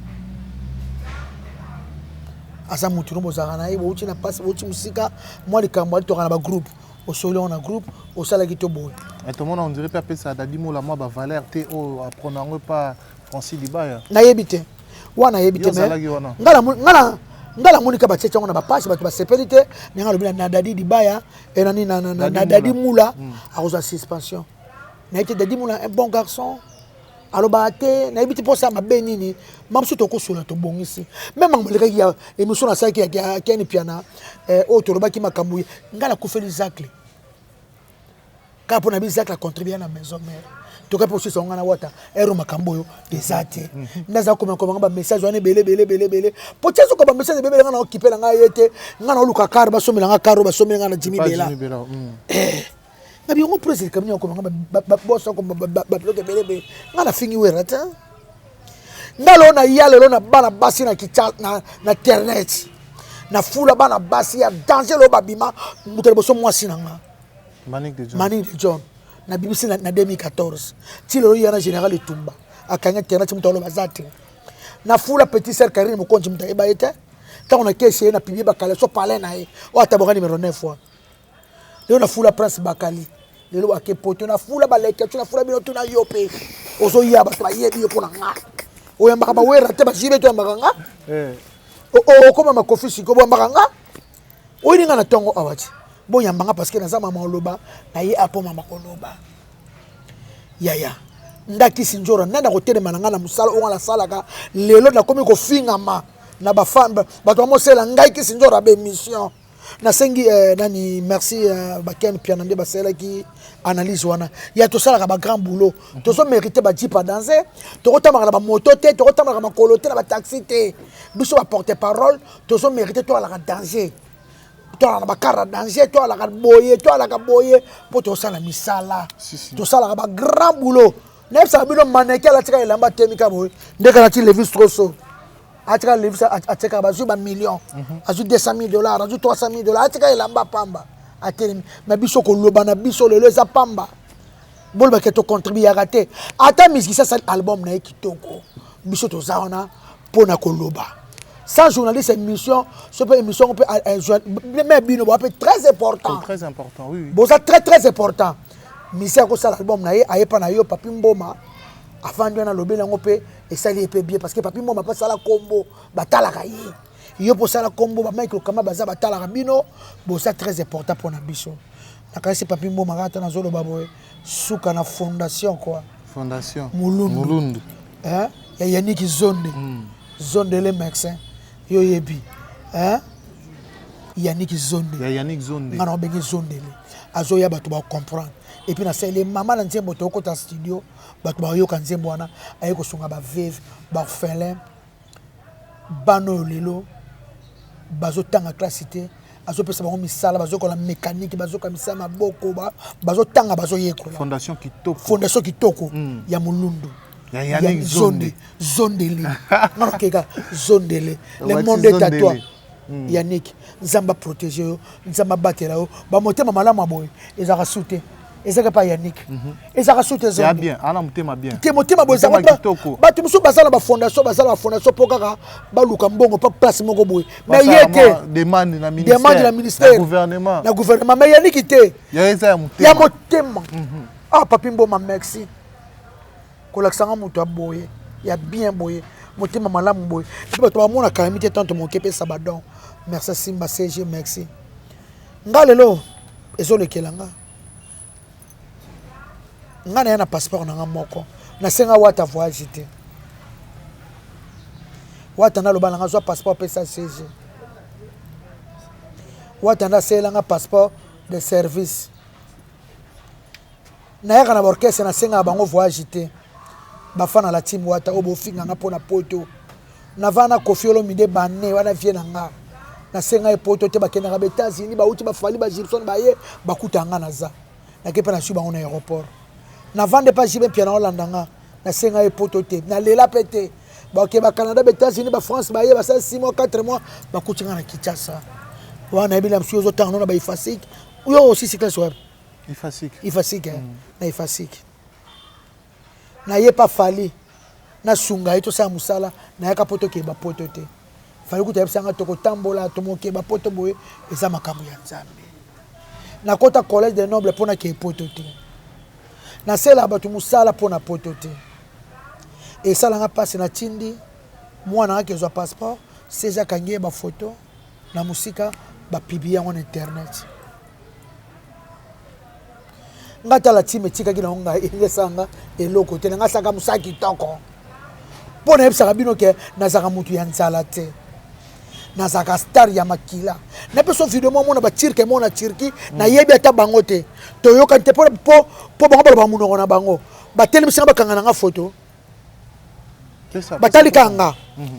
asa mutu no bozaka na yebo uti na passe uti musika moi likambo ali toka na ba groupe osolo na groupe osala ki to boy et tout le monde on dirait pas ça dadi mo la moi ba valeur te o apprenant pas Francis Dibaya na yebite wana yebite me ngala monika ba tchetcha ngona ba passe ba sepelite ngalo bila na dadi Dibaya et nani na dadi mula a cause suspension na été dadi mula un bon garçon aloba te na yebite posa mabe nini mamsu to ko sula to bongisi même ngoleka ya émission na saki ya keni piana auto loba ki makambu ngala ko feli zakle ka pona bi zakla contribuer na maison mère to ka posi songa na wata ero makambu yo desate ndaza ko ba message wane bele pochezo ko ba message bele ngana okipe nga yete ngana oluka kar ba somela nga karo ba somela nga Jimmy Bela na bi ngo president kamnya ko ba bossa ko ba bloke bele ngana fingi werata ngalo na yale lo na bana basi na kicha na internet na fula bana basi ya danger lo babima mutele boso mwasi nanga Manic de John na BBC na 2014 ti lo yana général Etumba akanga internet mutolo bazati na fula petit sœur Karine Mokonji mutaiba ete tant on a caché na pibi bakale so parler na e o ataboka numéro 9 fois leo na fula Prince Bakali lelo akepoto na fula baleke na fula bino tuna yope ozo yaba to yebi yo pona nga o yamba ba wera te ba jibe to yamba nga o koma makofisi ko bo yamba nga o ninga na tongo awati bo yamba nga parce que na za mama oloba na ye apo mama koloba yaya ndaki sinjora nanda ko telema nga na musala o ngala salaka lelo na komi ko fingama na ba famba bato mosela ngai ki sinjora be mission na sengi nani merci baken piano nde basela ki analyse wana ya to sala ba grand boulot to so mériter ba jipa danser to kotama na ba moto te to kotama na ba kolote na ba taxi te biso ba porter parole to so mériter to la danger to la ba car danger to la boye po to sala misala to sala ba grand boulot nem sa bino maneke la tika elamba temika boy ndeka na ti Levis Trosso atika Levis atika ba ba million azu $200,000 azu $300,000 atika elamba pamba ateli ma biso ko loba na biso lelo eza pamba bolba ke to contribuer raté ata musique ça album na kitoko biso to zaona pona ko loba sans journaliste émission ce peut émission on peut mais bino ba peut très important oui bon ça très important misia ko ça album na ye ayepa na yo Papi Mboma avant de na lobela ngope et ça li epé bien parce que Papi Mboma pas ça la combo batala ka ye yo pour ça la combo ba Michael Kama baza batala ka bino bon ça très important pour na biso na kasi Papi Mboma ngata na zolo baboy suka na fondation quoi fondation Mulundu hein ya Yannick Zonde les médecins yo yebi hein Yannick Zonde ngana obengi Zonde le azo ya bato ba comprendre et puis na les maman na nzembo to ko ta studio bato ba yo ka nzembo wana aye ko sunga ba veuve ba orphelin bano lelo bazo tanga classité azo pesa bango misala bazo ko la mécanique bazo ka misala maboko bazo tanga bazo yeko fondation kitoko ya Mulundu ya Yannick Zondeli ngana keka Zondeli le monde est à toi Yannick nzamba protéger yo nzamba batela yo ba motema malamu boy ezaka souté ezaka pa Yannick ezaka souté c'est bien ala motema bien te motema boy ezaka ba tu musu basala ba fondation pokaka ba luka mbongo pa place moko boy mais yete demande na ministère na gouvernement mais Yannick te ya motema ah Papi Mboma merci kolakisanga mutu aboye ya bien boye motema malamu boye pe bato bamona calamité tanto mokepe sabadon merci Simba CG merci ngalelo ezolekela nga ngana yana passeport na nga moko na senga wata voyage te wata na loba na nga zo passeport pesa CG watanda selanga passeport de service nayaka na orchestre na senga bango voyage te bafana la team wata obo finga nga pona poto navana kofiolo mide bane wana vie na nga na senga poto te bakenda ba États-Unis ba uti ba fali ba Gibson ba ye bakuta nga naza na kepa na suba ngona aéroport na vande pas jibe piano Hollande nga na senga poto te na lela pete ba ke ba Canada ba États-Unis ba France ba ye ba 6 mois 4 mois bakuta nga na Kinshasa wana ebila msuzo tanga na ba ifasik yo aussi c'est classe web ifasik na ifasik na ye pa fali na sunga ito sa musala na yaka poto ke ba poto te fali kuta yebsanga to kotambola to moke ba poto boye eza makambo ya Nzambe na kota collège des nobles pona ke poto te na sela ba to musala pona poto te et sala nga passe na tindi mwana nga kezwa passeport seja kangie ba photo na musika ba publier en internet ngata la team etika kina nga ingesanga eloko te nga saka musaki toko pona ebsaka bino ke nazaka mutu ya nzala te nazaka star ya makila na peso video mo na ba tirke mo na tirki na yebi ata bango te to yoka te po bango ba munoko na bango ba telemisa ba kanga nga photo batali kanga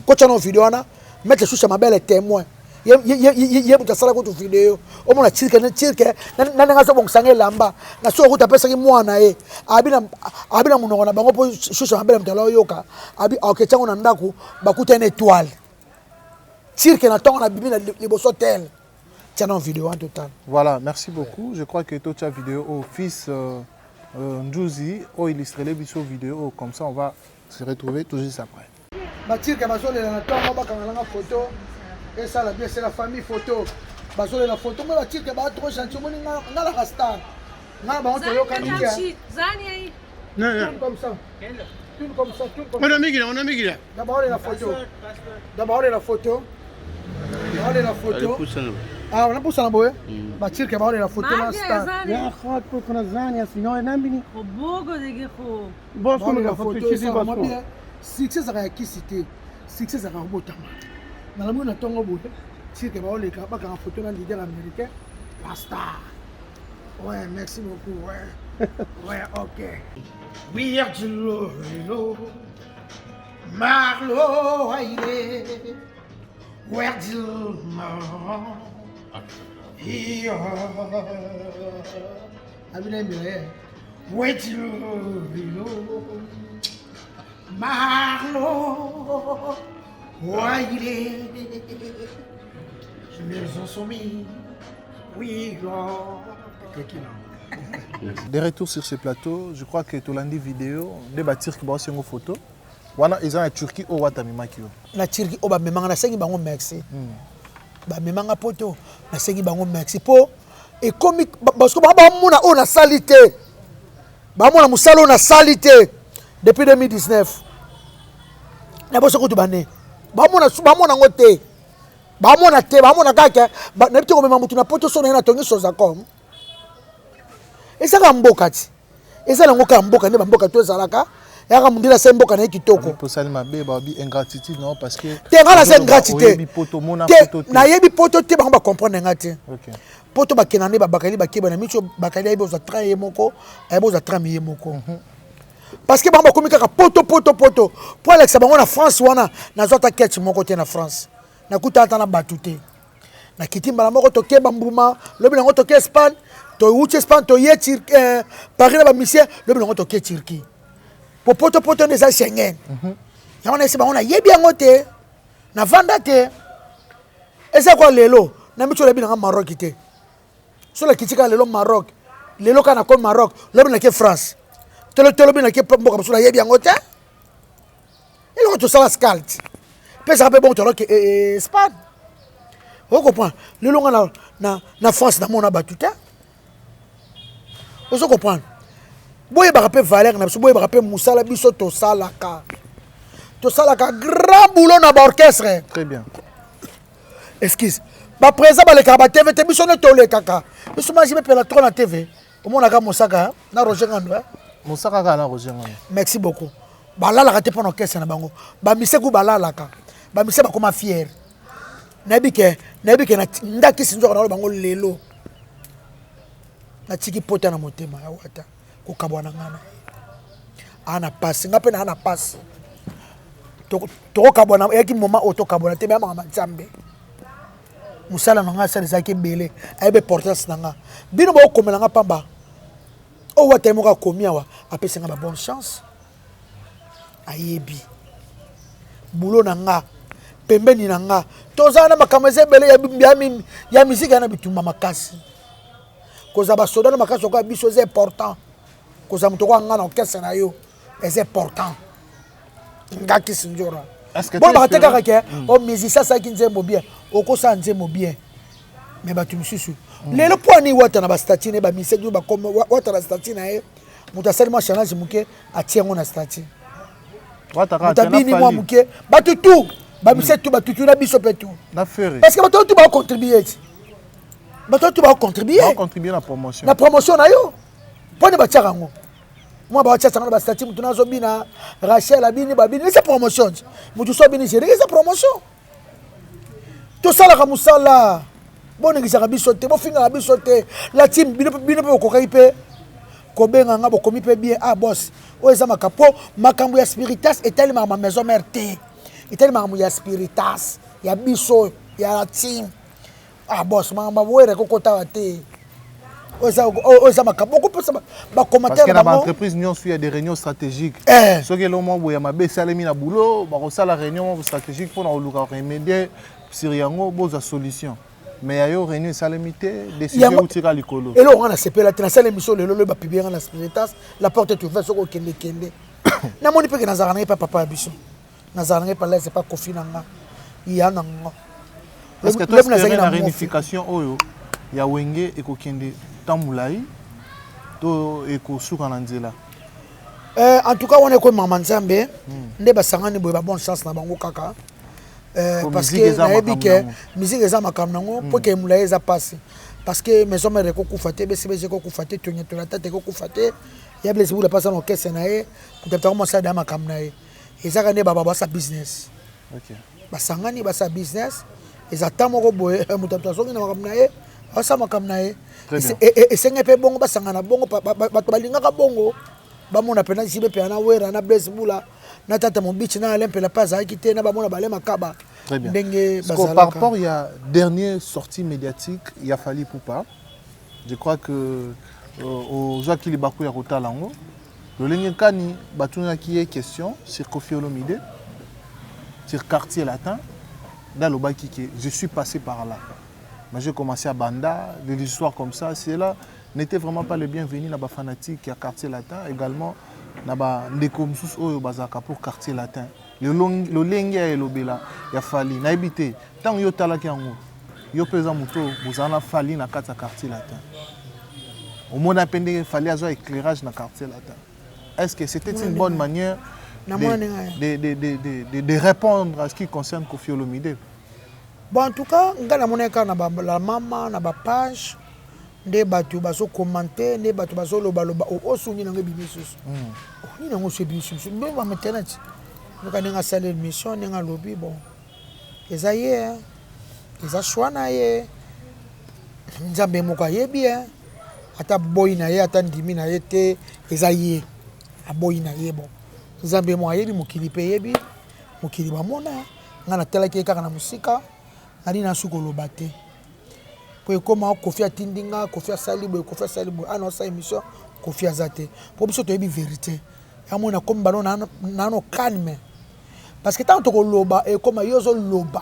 ko tshano video wana mettre sous ma belle témoin ye mutasala ko tu video o mona tirke na nga so bongsange lamba na so ko tapesa ki mwana ye abina munoko na bango po sous ma belle mtala yoka abi okechango na ndako bakuta une étoile tirke na tonga na bibi na liboso tel tiens en vidéo en total. Voilà, merci beaucoup. Je crois que toute ta vidéo au fils Ndjouzi au illustré les bisous vidéo comme ça on va se retrouver tout juste après. Ba tirke bazole na tonga ba kanga photo et ça la bien c'est la famille photo. Bazole la photo moi ba tirke ba trop gentil moi nga la rasta. Nga ba on to yoka ni ya. Zani ai. Non comme ça. Comme ça, on a mis là. D'abord la photo. Ah, on a poussé la boue. Bah, tire que la photo là. Ya khat ko kana zani asino nambini. Bogo de geko. Bogo la photo ça va bien. Succès ça qui cité. Succès ça va botama. Na la mona tongo boue. Tire que ba ka photo là leader américain. La star. Ouais, merci beaucoup. Ouais. Ouais, OK. We are Marlo, Marlo, aïe, where do you Marlo, aïe, je me suis mis, oui, De retour sur ce plateau, je crois que tu l'as dit vidéo, de bâtir qui bosse une photo. Wana ils ont en Turquie au Watamima qui. Na Turquie au ba memanga na sengi bango merci. Ba memanga poto na sengi bango merci po et comique parce que ba mona on a salité. Ba mona musalo na salité depuis 2019. Na boso ko to bané. Ba mona ngote. Ba mona kaka na bito ko memanga mutu na poto so na tongi soza comme. Eza ka mboka ti eza na ngoka mboka ne mboka to ezalaka ya ka mundila se mboka na kitoko pour ça ma be ba bi ingratitude non parce que te ngala se ingratitude na yebi poto te ba comprendre ngati OK poto ba kenane ba bakali ba keba na micho bakali ayi boza tra ye moko ayi boza tra mi ye moko parce que ba komika ka poto pour Alex bango na France wana na zota ketch moko te na France na kutata na batute na kitimba na moko to keba mbuma lobi na ngoto ke Espagne to uche Espagne to ye Paris na ba mission lobi na ngoto ke Turquie po poto ne za Schengen ya wana ese bango na yebi ngote na vanda te esa kwa lelo na micho lobi na Maroc te so la kitika lelo Maroc lelo kana ko Maroc lobi na ke France to lobi na ke mboka so la yebi ngote il to sala scalt pesa pe bon to lo ke Espagne. Vous comprenez? Le long na France na mona batuta. Vous comprenez? Boye ba rappel Valère na boye ba rappel Moussala biso to salaka. To salaka grand boulot na ba orchestre. Très bien. Excuse. Ba présent ba le kaba TV te biso ne to le kaka. Biso ma jibe pela trop na TV. Au mona ka Mosaka na Roger Ngandwa. Mosaka ka na Roger Ngandwa. Merci beaucoup. Ba la la te pour orchestre na bango. Ba miseku ba la la ka. Ba mise ba koma fier. nabike ndakisi nzoka na bango lelo na tiki pota na motema ya wata kokabwana ngana ana passe ngape na ana passe to kabwana yaki moma auto kabwana te mama nzambe musala nanga sala zaki belé ayebe portance nanga bino ba komela nga pamba o wata mo ka komia wa apesa nga ba bonne chance ayebi bulo nanga pembeni nanga tozana makameze belé ya musique na bitumba makasi koza ba soda na makasi ko biso c'est important koza muto ko nga na orchestre na yo c'est important ngaki sinjora bon ba teka ka o musicien ça qui nzembo bien o ko sa nzembo bien mais ba tumisusu lelo poani wata na ba statine ba mise du ba comme wata na statine na muta salima challenge muke atiengo na statine wata ka tabini moi muke ba tutu ba mise tu ba tutu na biso petu na faire parce que ba tutu ba contribuer ba tutu ba contribuer na promotion na yo pone ba tsakango moi ba tsa ba statine mutu na zo bina Rachel abini ba bini c'est promotion mutu so bini c'est promotion to sala ka musala boni ngisa biso te bo finga biso te la team bino pe ko kaipe ko benga ngabo komi pe bien boss o eza makapo makambo ya spiritas etali ma maison mère te etali ma ya spiritas ya biso ya la team boss mama were ko kota te o eza makapo ko pesa ba commentaire parce que na entreprise nion suit des réunions stratégiques ce que l'homme boya mabe salemi na boulot ba ko sala réunion stratégique pour na luka remédier sur yango boza solution mais il y a eu réunion salamité décision ou tira likolo et là on a sepela na salle émission le ba publier na spiritas la porte est ouverte soko kende na moni pe que nazarana pas papa biso nazarana pas là c'est pas Kofi nanga ya nanga parce que toi c'est la réunification oyo ya wenge e ko kende tamulai to e ko suka na nzela en tout cas on est comme maman Nzambe nde ba sangani boye ba bonne chance na bango kaka parce que nayebi ke musique eza makambo nango po ke mulaye eza passe parce que maison mère ekokufa te bcbg ekokufa te tonyeto tata ekokufa te ya blesse bula pasa na orchestre na ye peut-être comment ça da makambo na ye ezaka nde baba basa business basangani basa business ezata moko boye moto azongi na makambo na ye basa makambo na ye esenge pe bongo basangana bongo bato balingaka bongo bamona pena sibe pe ana wera na blesse bula na tata mon bitch na alempe la pas a quitté na bamona balema kaba ndenge bazala par rapport il y a dernière sortie médiatique il y a fallu Poupa je crois que aux gens qui les bakou ya kotalango le lengekani batuna qui est question sur Koffi Olomide sur quartier latin dans le baki qui je suis passé par là mais j'ai commencé à Banda des histoires comme ça c'est là n'était vraiment pas le bienvenu na ba fanatique à quartier latin également na ba ndeko mususu oyo bazaka pour quartier latin le lenge ya elobela ya fali na ebité tant yo talaki yango yo pesa muto bozana fali na kata quartier latin au monde appendé fali azo éclairage na quartier latin est-ce que c'était une bonne manière de répondre à ce qui concerne Koffi Olomide? Bon en tout cas ngana moneka na la mama na ba page nde batu baso commenter nde batu baso loba o sungi na ngebi misusu ni na ngoso bisusu mbe ba internet ngoka ninga sale mission ninga lobi bon ezaye eza shwana ye nzambe moka yebi ata boy na ye ata ndimi na ye te ezaye aboy na ye bon nzambe mo yebi mokili pe yebi mokili ba mona ngana telaki kaka na musika ali na suko loba te pour comment Koffi atindinga Koffi salibo ano sa émission Koffi azate pour biso to yebi vérité ya mona comme ballon nano calme parce que tant to loba et comme yozo loba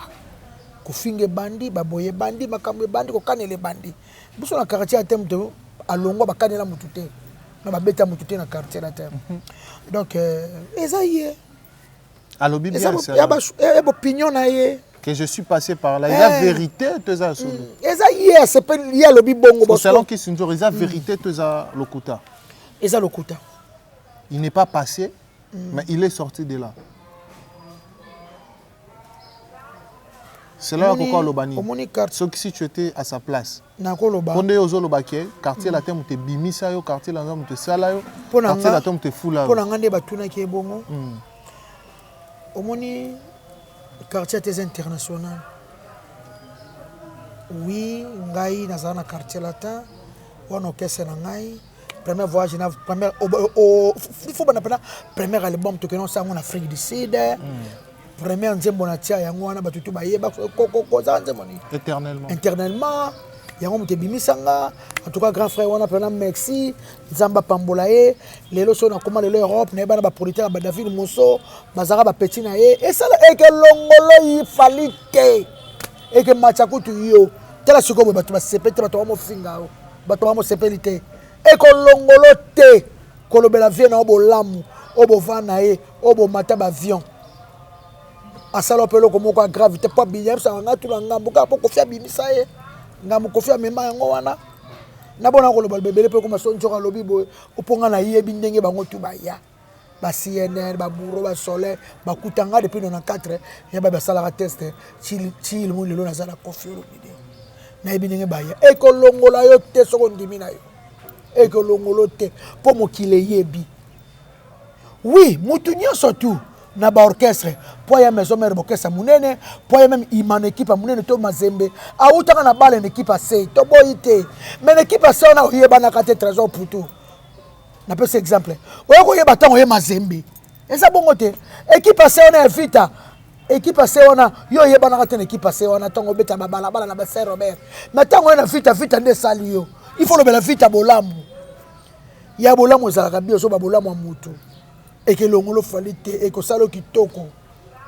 Koffi nge bandi baboye bandi makambe bandi ko kanele bandi biso na quartier atem to alongwa bakanela mutute na babeta mutute na quartier la terre donc ezaye alobi bien ça ya ba opinion na ye que je suis passé par là. Il y a vérité, tu as solo. C'est pas lié à l'obi bongo. Selon qui c'est il y a vérité, tu as lokuta. Lokuta. Il n'est pas passé, mais il est sorti de là. C'est là pourquoi l'obani. Sauf que si tu étais à sa place. Quand tu es au Zolobaki, quartier la terre, tu es bimisa yo, quartier la terre, tu es salayo, quartier la terre, tu es foula. Pour l'angande batuna qui est bongo. Omoni quartier international. Oui, ngai nazala na quartier latin. Wana okese na ngai. Premier voyage na premier il faut bana premier album to kenon sango na Afrique du Sud. Premier nzembo na tia yango wana batutu bayeba ko za nzembo ni. Éternellement. Yango muté bimisanga. En tout cas grand frère wana pena merci. Nzamba pambola ye. Lelo so na koma lelo Europe na bana ba producteur ba David Mosso, bazara ba petit na ye. Et ça e ke longolo yi falite. Et que machakutu yo. Tela siko batu ba sepete batu mo finga. Batu mo sepelite. Et que longolo te. Kolobela vie na obo lamu, obo vana ye, obo mata ba avion. Asalo pelo ko moko gravité pas bien ça nga tout la ngambo ka poko fia bimisa ye. Ngambo ko fia mema yango wana. Na bona ko lobal bebele pe ko masonjo ka lobi boy oponga na ye bindenge bango tu ba ya. Ba CNN ba buro ba soleil ba kutanga depuis 94 ya ba sala test chill mo lelo na zala kofiolo bide. Na bindenge ba ya. E ko longola yo te soko ndimi na yo. Et que l'ongolote pour mo kile yebi. Oui, mutu nyonso tu na ba orchestre. Pour ya maison mère orchestre munene, pour ya même imane équipe munene to mazembe. A utaka na bale équipe C, to boyite. Mais l'équipe C on a oyeba na kate trésor pour tout. Na peu exemple. Oyo ko yeba tango ye mazembe. Eza bongo te. Équipe C on a vita. Équipe C on a yo yeba na kate équipe C on a tango beta babala bala na ba Saint Robert. Mais tango na vita nde sali yo. Il faut le vite à bolamu. Il y a bolamu aux arabes, aux bolamu à mutu. Et que l'ongolo falite, et que salo kitoko,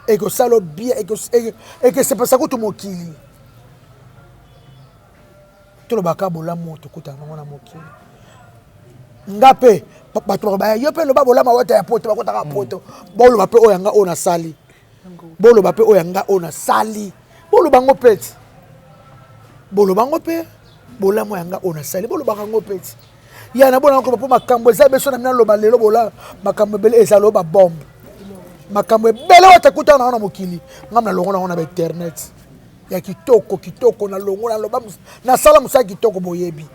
et que salo bien, et que c'est pas ça que tout mokili. Tout le baka bolamu, tout le monde mokili. Ngape, papa, yo pe le bolamu à wata ya poto, bakota poto. Bolo bape oyanga ona sali. Bolo bape oyanga ona sali. Bolo bango pet. Bolo bango pe. Bola mo yanga ona sali bolo bakango peti ya na bona ko pa makambo eza beso na mina loba lelo bola makambo bele eza loba bombe makambo bele watakuta na mokili ngamna longo na ona ba internet ya kitoko na longo na loba na sala musa kitoko boyebi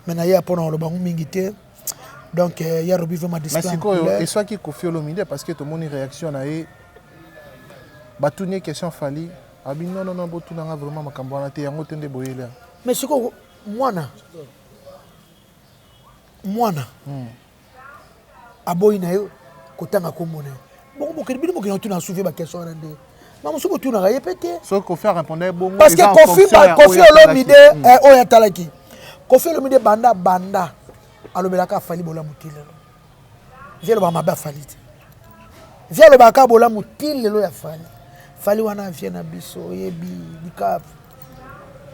mena ya pona loba mingi te donc ya robi vraiment display mais siko et soit qui Koffi Olomide parce que tout le monde réaction na e batuni question fali abi non botuna nga vraiment makambo na te yango tende boyela mais siko mwana aboyi na yo kotanga komona bongo bokeli bino mokili tuna soulever ba question na nde mamu suko tuna ga yepete so Koffi répondait bongo parce que Koffi Olomide oya talaki Koffi Olomide banda alobelaka fali bola mutile vielo ba maba fali vielo ba ka bola mutile lo ya fali wana viena biso yebi bikap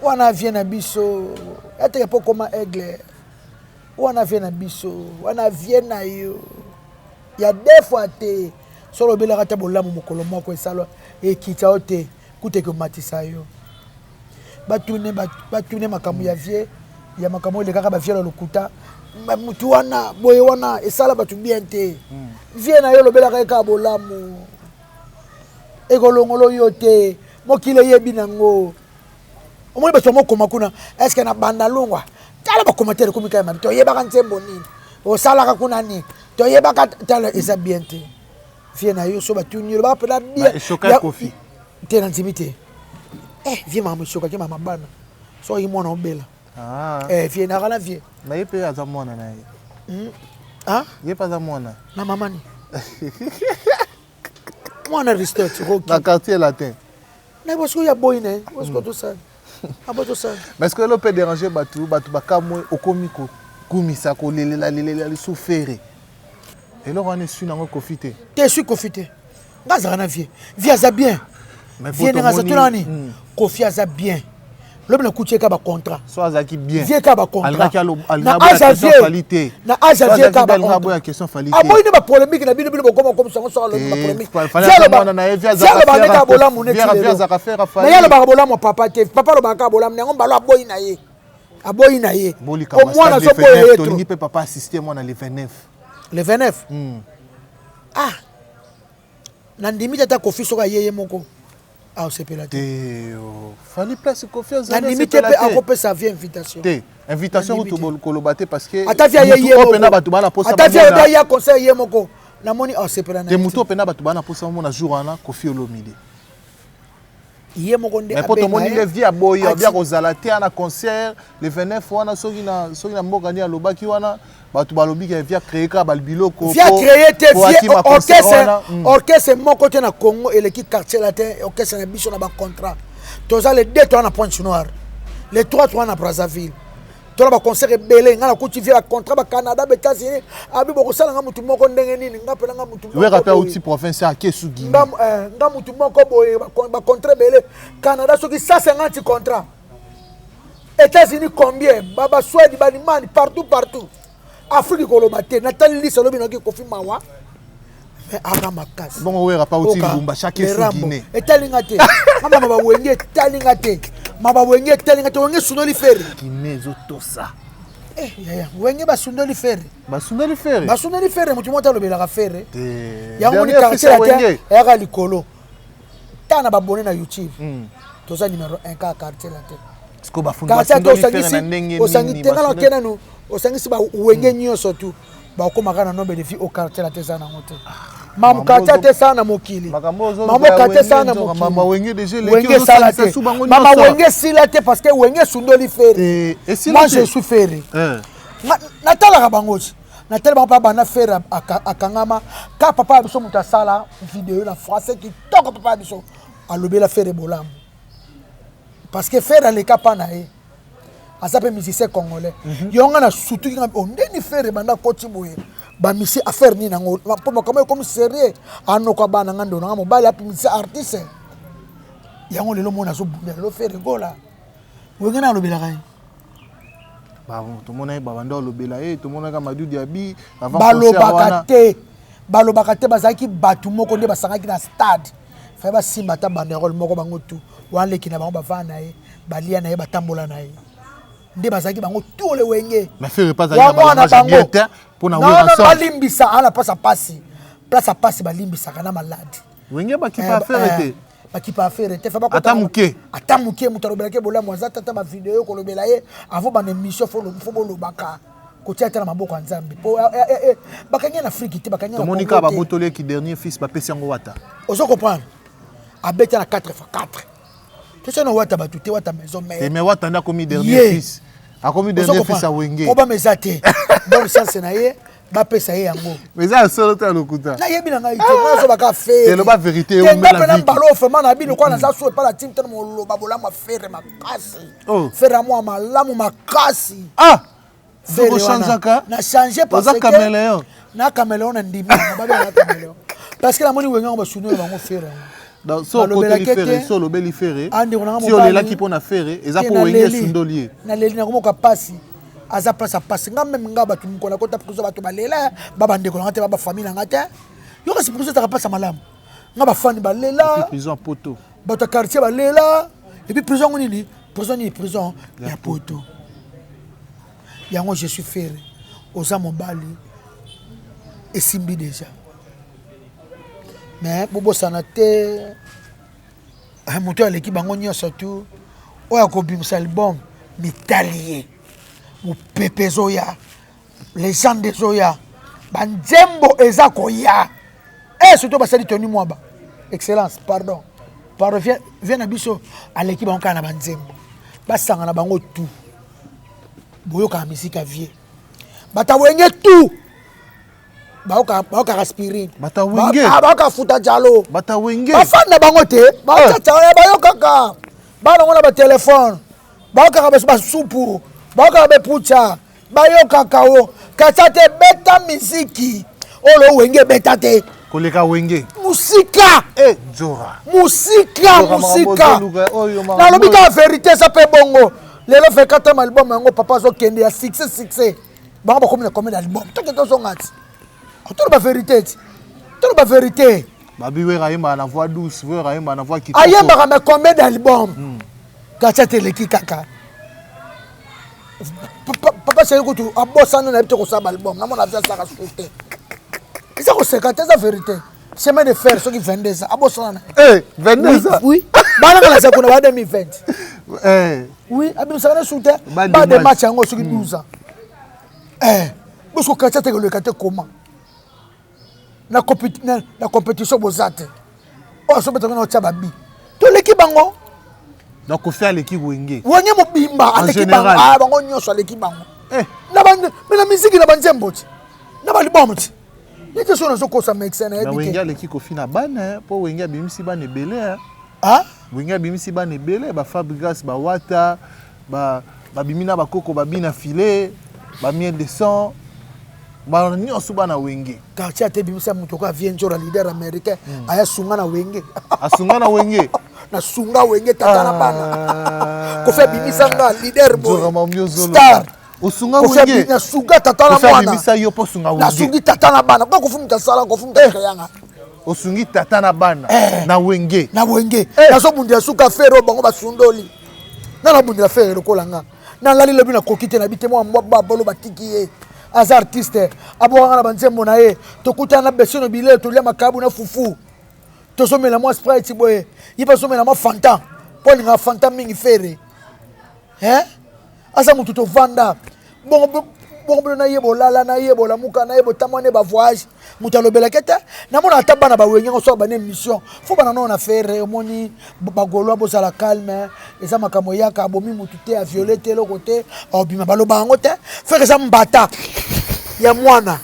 wana viena biso ate po koma aigle wana viena biso wana viena yo ya deux fois te solo bela kata bolamu mokolo moko esalo ekita ote kuteke matisa yo batune makamu ya vie ya makamu ile kaka ba vie lokuta mutu wana boye wana esala batu bien te viena yo lobela kaka bolamu ekolongolo yo te mokile yebi nango omoni bato mokoma kuna est-ce que na banda longwa tala ba commentaire komi kay ma to yeba kan tembo nini o sala ka kuna ni to yeba ka tala esa bien te vie na yo so ba tunyo ba pela bien choka Koffi te na ntimité vie mama choka ke mama bana so yi mona obela vie na kana vie na yepe aza mwana na ye yepe aza mwana na mama ni mwana Aristote roki na quartier latin na bosko ya boy ne bosko to ça mais est-ce que l'on peut déranger batu bakamwe okomiko kumisa ko lelela souffrir et là on est sur nango Koffi te suis Koffi te ngazaka na vie aza bien vie ngaza tunani Koffi aza bien lobi na kutie ka ba contrat so azaki bien vie ka ba contrat na qualité na agavie ka ba contrat question qualité aboyi ne ba polémique na bino bokoma comme ça so lo ba polémique vialo ba ka bola muneti na yalo ba bola mo papa te papa lo ba ka bola mnengo mbalo aboyi na ye au moins so boye to lingi pe papa assister moi na le 29 na ndimi tata Koffi soka yeye moko sepela te fallait place confiance na limite pe akopesa vie invitation te invitation to kolobate parce que atavia yeye opena batu bana posa atavia ya conseil ye moko na moni sepela na te muto opena batu bana posa mona jour wana Koffi Olomide Iye moko nde mais pour tout le monde les vieux boy bien kozalate na concert le 29 wana soki na mboka ni alobaki wana batu balobi ke via créer ka balbiloko via créer te orchestre moko te na Congo et l'équipe quartier latin orchestre na biso na ba contrat toza les deux toi na Pointe-Noire les trois na Brazzaville toi na ba concert belé ngana ko via contrat ba Canada ba États-Unis abi boko sala nga mutu moko ndenge nini nga pela nga mutu we rappel outil province à Kesugi nga mutu moko boye ba contrat belé Canada soki 150 contrats États-Unis combien baba Suède Banimani partout Afrique kolomate Nathalie Lisa lobi noki Kofi Mawa mais aga makasi bon we rappel outil Lumba chaque Guinée etalingate mama ba wenge etalingate maba wenge etalingate wenge sunoli fere Guinée zotosa yaya wenge basundoli fere mutu mota lobela ka fere yango ni quartier latin ya likolo tana babone na YouTube toza numéro 1 ka quartier latin parce que bafunda basundoli fere na ndenge osangi tengala kenano osangisi ba wenge nyonso tu ba komaka na nombre de vie au quartier latin sana ngote mamu quartier te sana mokili mamu quartier sana mokili mama wenge déjà wenge sala te mama wenge sila te parce que wenge sundoli fere moi je suis ferré natala bangochi natala ba bana fere akangama ka papa biso muta sala vidéo na français qui toko papa biso alobela fere bolam parce que fere le kapana azape musicien congolais yonga na surtout ki ondeni fere banda koti boye ba misi affaire ni nango po comme comme sérieux anoko bana ngando na mobile api misi artiste yango lelo mona zo bunda lo fere gola wengena alobela kai tout le monde babanda lobela tout le monde ka Madou Diaby avant balobaka te bazaki batu moko nde basangaki na stade fa ba simba ta banderole moko bango tu wale kina bango bavana balia na batambola na nde bazaki bango tout le wenge mais faire pas za bango pour na oui ensemble balimbisa ala place à passe balimbisa kana malade wenge bakipa faire te bakipa faire te fa ba atamuke mutu alobelaki bola mwaza tata ba vidéo kolobela ye avant ban émission fo bolobaka kotia tala maboko nzambe po bakanya na Afrique te bakanya na Monica ba botole ki dernier fils ba pesi yango wata ozo comprendre abeta na 4x4 tesa no wata batute wata maison mais wata nda komi dernier fils a komi dernier fils a wenge oba mezate donc chance na ye ba pesa ye yango mais ça solo ta lokuta na yebi na ngai te nazo baka faire c'est le ba vérité o mbela vie balo vraiment na bino kwa na za so pa la team tellement lo babola ma faire makasi faire moi malamu makasi Zero changeaka na changer parce que caméléon na caméléon na ndimi na ba na caméléon parce que la moni wenga ba sunyo bango faire dans so côté faire so lo beli faire si on est là qui pona faire eza pour wenga sundolier na leli na komoka pasi aza place à passe nga même nga ba tum kona kota pour so ba to balela ba bande ko ngate ba famille ngate yo ka sipouso ta passe malamu nga ba fani balela prison poto ba ta quartier balela et puis prison nini prison ya poto yango je suis ferré oza mobali esimbi déjà mais bobosana te moto aleki bango nyonso tu oyo akobimisa album mitalie mopepe ezoya legende ezoya banzembo eza koya surtout basali toni mwaba excellence pardon viens na biso aleki bango kaka na banzembo basanga na bango tout boyoka misika vie bata wenge tout baoka aspirine bata wenge baoka futa jalo bata wenge bafanda bango te bayoka bana ngona ba téléphone baoka ba supu baoka ba pucha bayoka kao katsate beta misiki olo wenge beta te koleka wenge musika Zora musika na lobika vérité ça pe bongo lelo fait 4 album yango papa zo kende ya succès bango ba combien d'albums to que to ngati to ba vérité babi we raima na voix douce we raima na voix qui ayemba ka combien d'albums kacha teleki kaka papa c'est que tu abosana na bito ko sa album na mona via ça ka souté ça ko 50 ça vérité chemin de fer ceux qui vendent ça abosana 22 oui bana kala ça ko na 2020 oui abim ça na souté ba de match yango ceux qui 12 ans parce que kacha te le kate comment na compétition bozate o so betanga na tshaba bi to leki bango Donc, on fait l'équipe Wenge. Wenge mobimba En l'équipe général. ah bango nyonso l'équipe bango. Eh, Mais la musique na banzembo ti. Na bali bomti. Ni te sona soko sa mixer na mais Wenge ebité. l'équipe au final ban pour Wenge bimisi ban ebele. Ah? Wenge bimisi ban ebele ba Fabregas ba Wata ba bimina ba Koko ba bina filet ba miel de sang. Ba nyonso bana Wenge. Quartier te bimisa muto ko vient jora leader américain aya sunga na Wenge. Asunga na Wenge. Na sunga Wenge tata na bana. Ko fe bimisa nga leader boy. Star. Osunga Wenge. Na sunga tata na mwana. bana. Bimisa yo po sunga Wenge. Na sungi tata na bana. Ko fumuta sala ko fumuta kayanga. Osungi tata na bana na Wenge. Na Wenge. Na so bundia suka fero bango ba sundoli. Na bundia fero ko langa. Na lali lebi na kokite na bitemo mbaba bolo batiki ye. As artiste abwanga na banzembo na ye tokutana besono bile to lia makabu na fufu to somela mo sprite boye yipa somela mo fanta poli nga fanta mingi fere asa mutu to vanda bongo na yebo lala na yebo la muka na yebo tamane ba voyage mutu lobela keta na mona atabana ba wenye so ba ne mission fo bana na fere moni ba golo bo sala calme eza makamo yaka bomi mutu te a violeté le côté obima baloba ngo te fere sa mbata ya mwana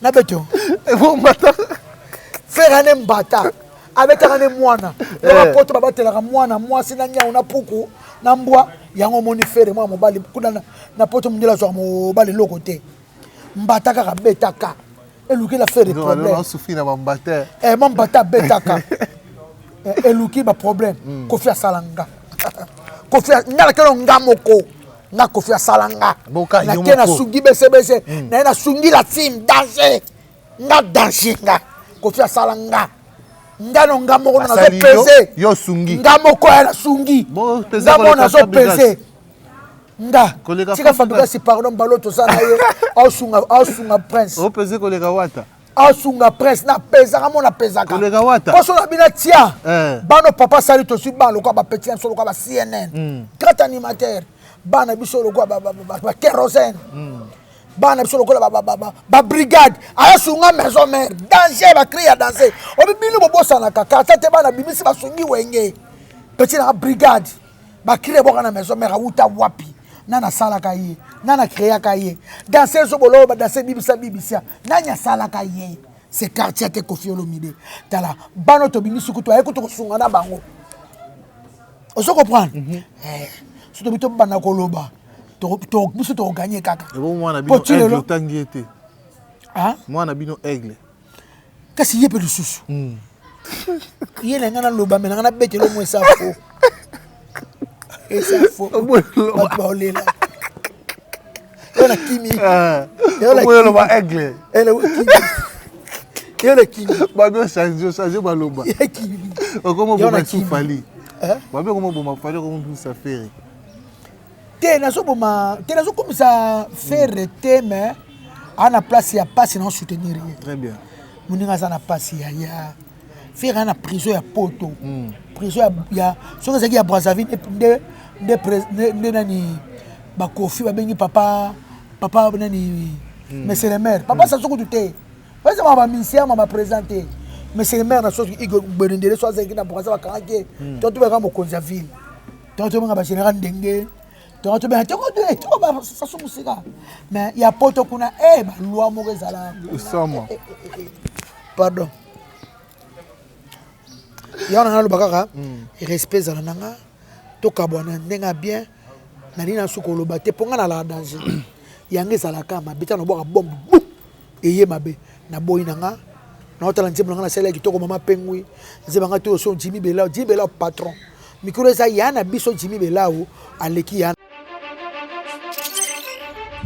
na beto mbata fere ne mbata abetaka ne mwana ba poto ba batela mwana mwasi na nya una puku na mbwa yango moni fere mwa mobali kuna na poto mundela zo mobali le côté mbata ka betaka eluki la fere problème on souffre na mbata mon mbata betaka eluki ba problème kofi salanga kofi ngala kelo ngamoko na kofi salanga na kena sungi bese na sungi la team danger nga danger nga kofi salanga ngano ngamoko na zo pese yo sungi ngamoko ya sungi ngamo na zo pese nga tika fabuka si pardon baloto sana ye ausunga prince o pese kolega Wata ausunga prince na pesa kama na pesa ka kolega Wata koso na bina tia bano papa sali to si ba lokwa ba petit solo kwa ba CNN grand animateur bana biso lokwa ba kérosène bana biso lokwa ba brigade ausunga maison mère danger ba crier danser o bibili bo bosana kaka tete bana bimisi ba sungi wenge petit na brigade ba crier bo kana maison mère uta wapi nana sala kaye nana créa kaye danser so bolo ba danser bibisa nanya sala kaye c'est quartier te Koffi Olomide tala bano to bimi sukuto ay ko to sunga na bango o so comprendre so to bito bana ko loba to biso to gagner kaka e bon mwana bino aigle tangi ete mwana bino aigle kasi yepe lususu yele ngana loba mena ngana betelo mo sa fo et ça faut parler là on a kimi on va aigle elle est kimi ba bien changer baloba comment vous m'avez fali ba bien comment vous m'avez fali comment vous ça faire te na so comme ça faire te mais à la place il y a pas sinon soutenir très bien muninga ça na passe ya faire na prison ya poto prison ya so que ça qui a Brazzaville de nani ba Koffi ba bengi papa nani monsieur le maire papa ça soko tuté parce que ma ministère m'a présenté monsieur le maire na so Igor Berendere so ça qui na Brazza ba kanake to to ba ka mo Brazzaville to ba général Ndenge to ba to ba ça so musika mais ya poto kuna ba loi mo rezala sama pardon yana na lobaka respect za nanga to kabwana ndenga bien na nina suko lobate ponga na la danger yange za la kama bita no boka bombe eye mabe na boyi nanga na otala nzembo nanga na sele kitoko mama pengwi nzemba to so Jimmy Bela patron mikolo za yana biso Jimmy Bela o aleki yana.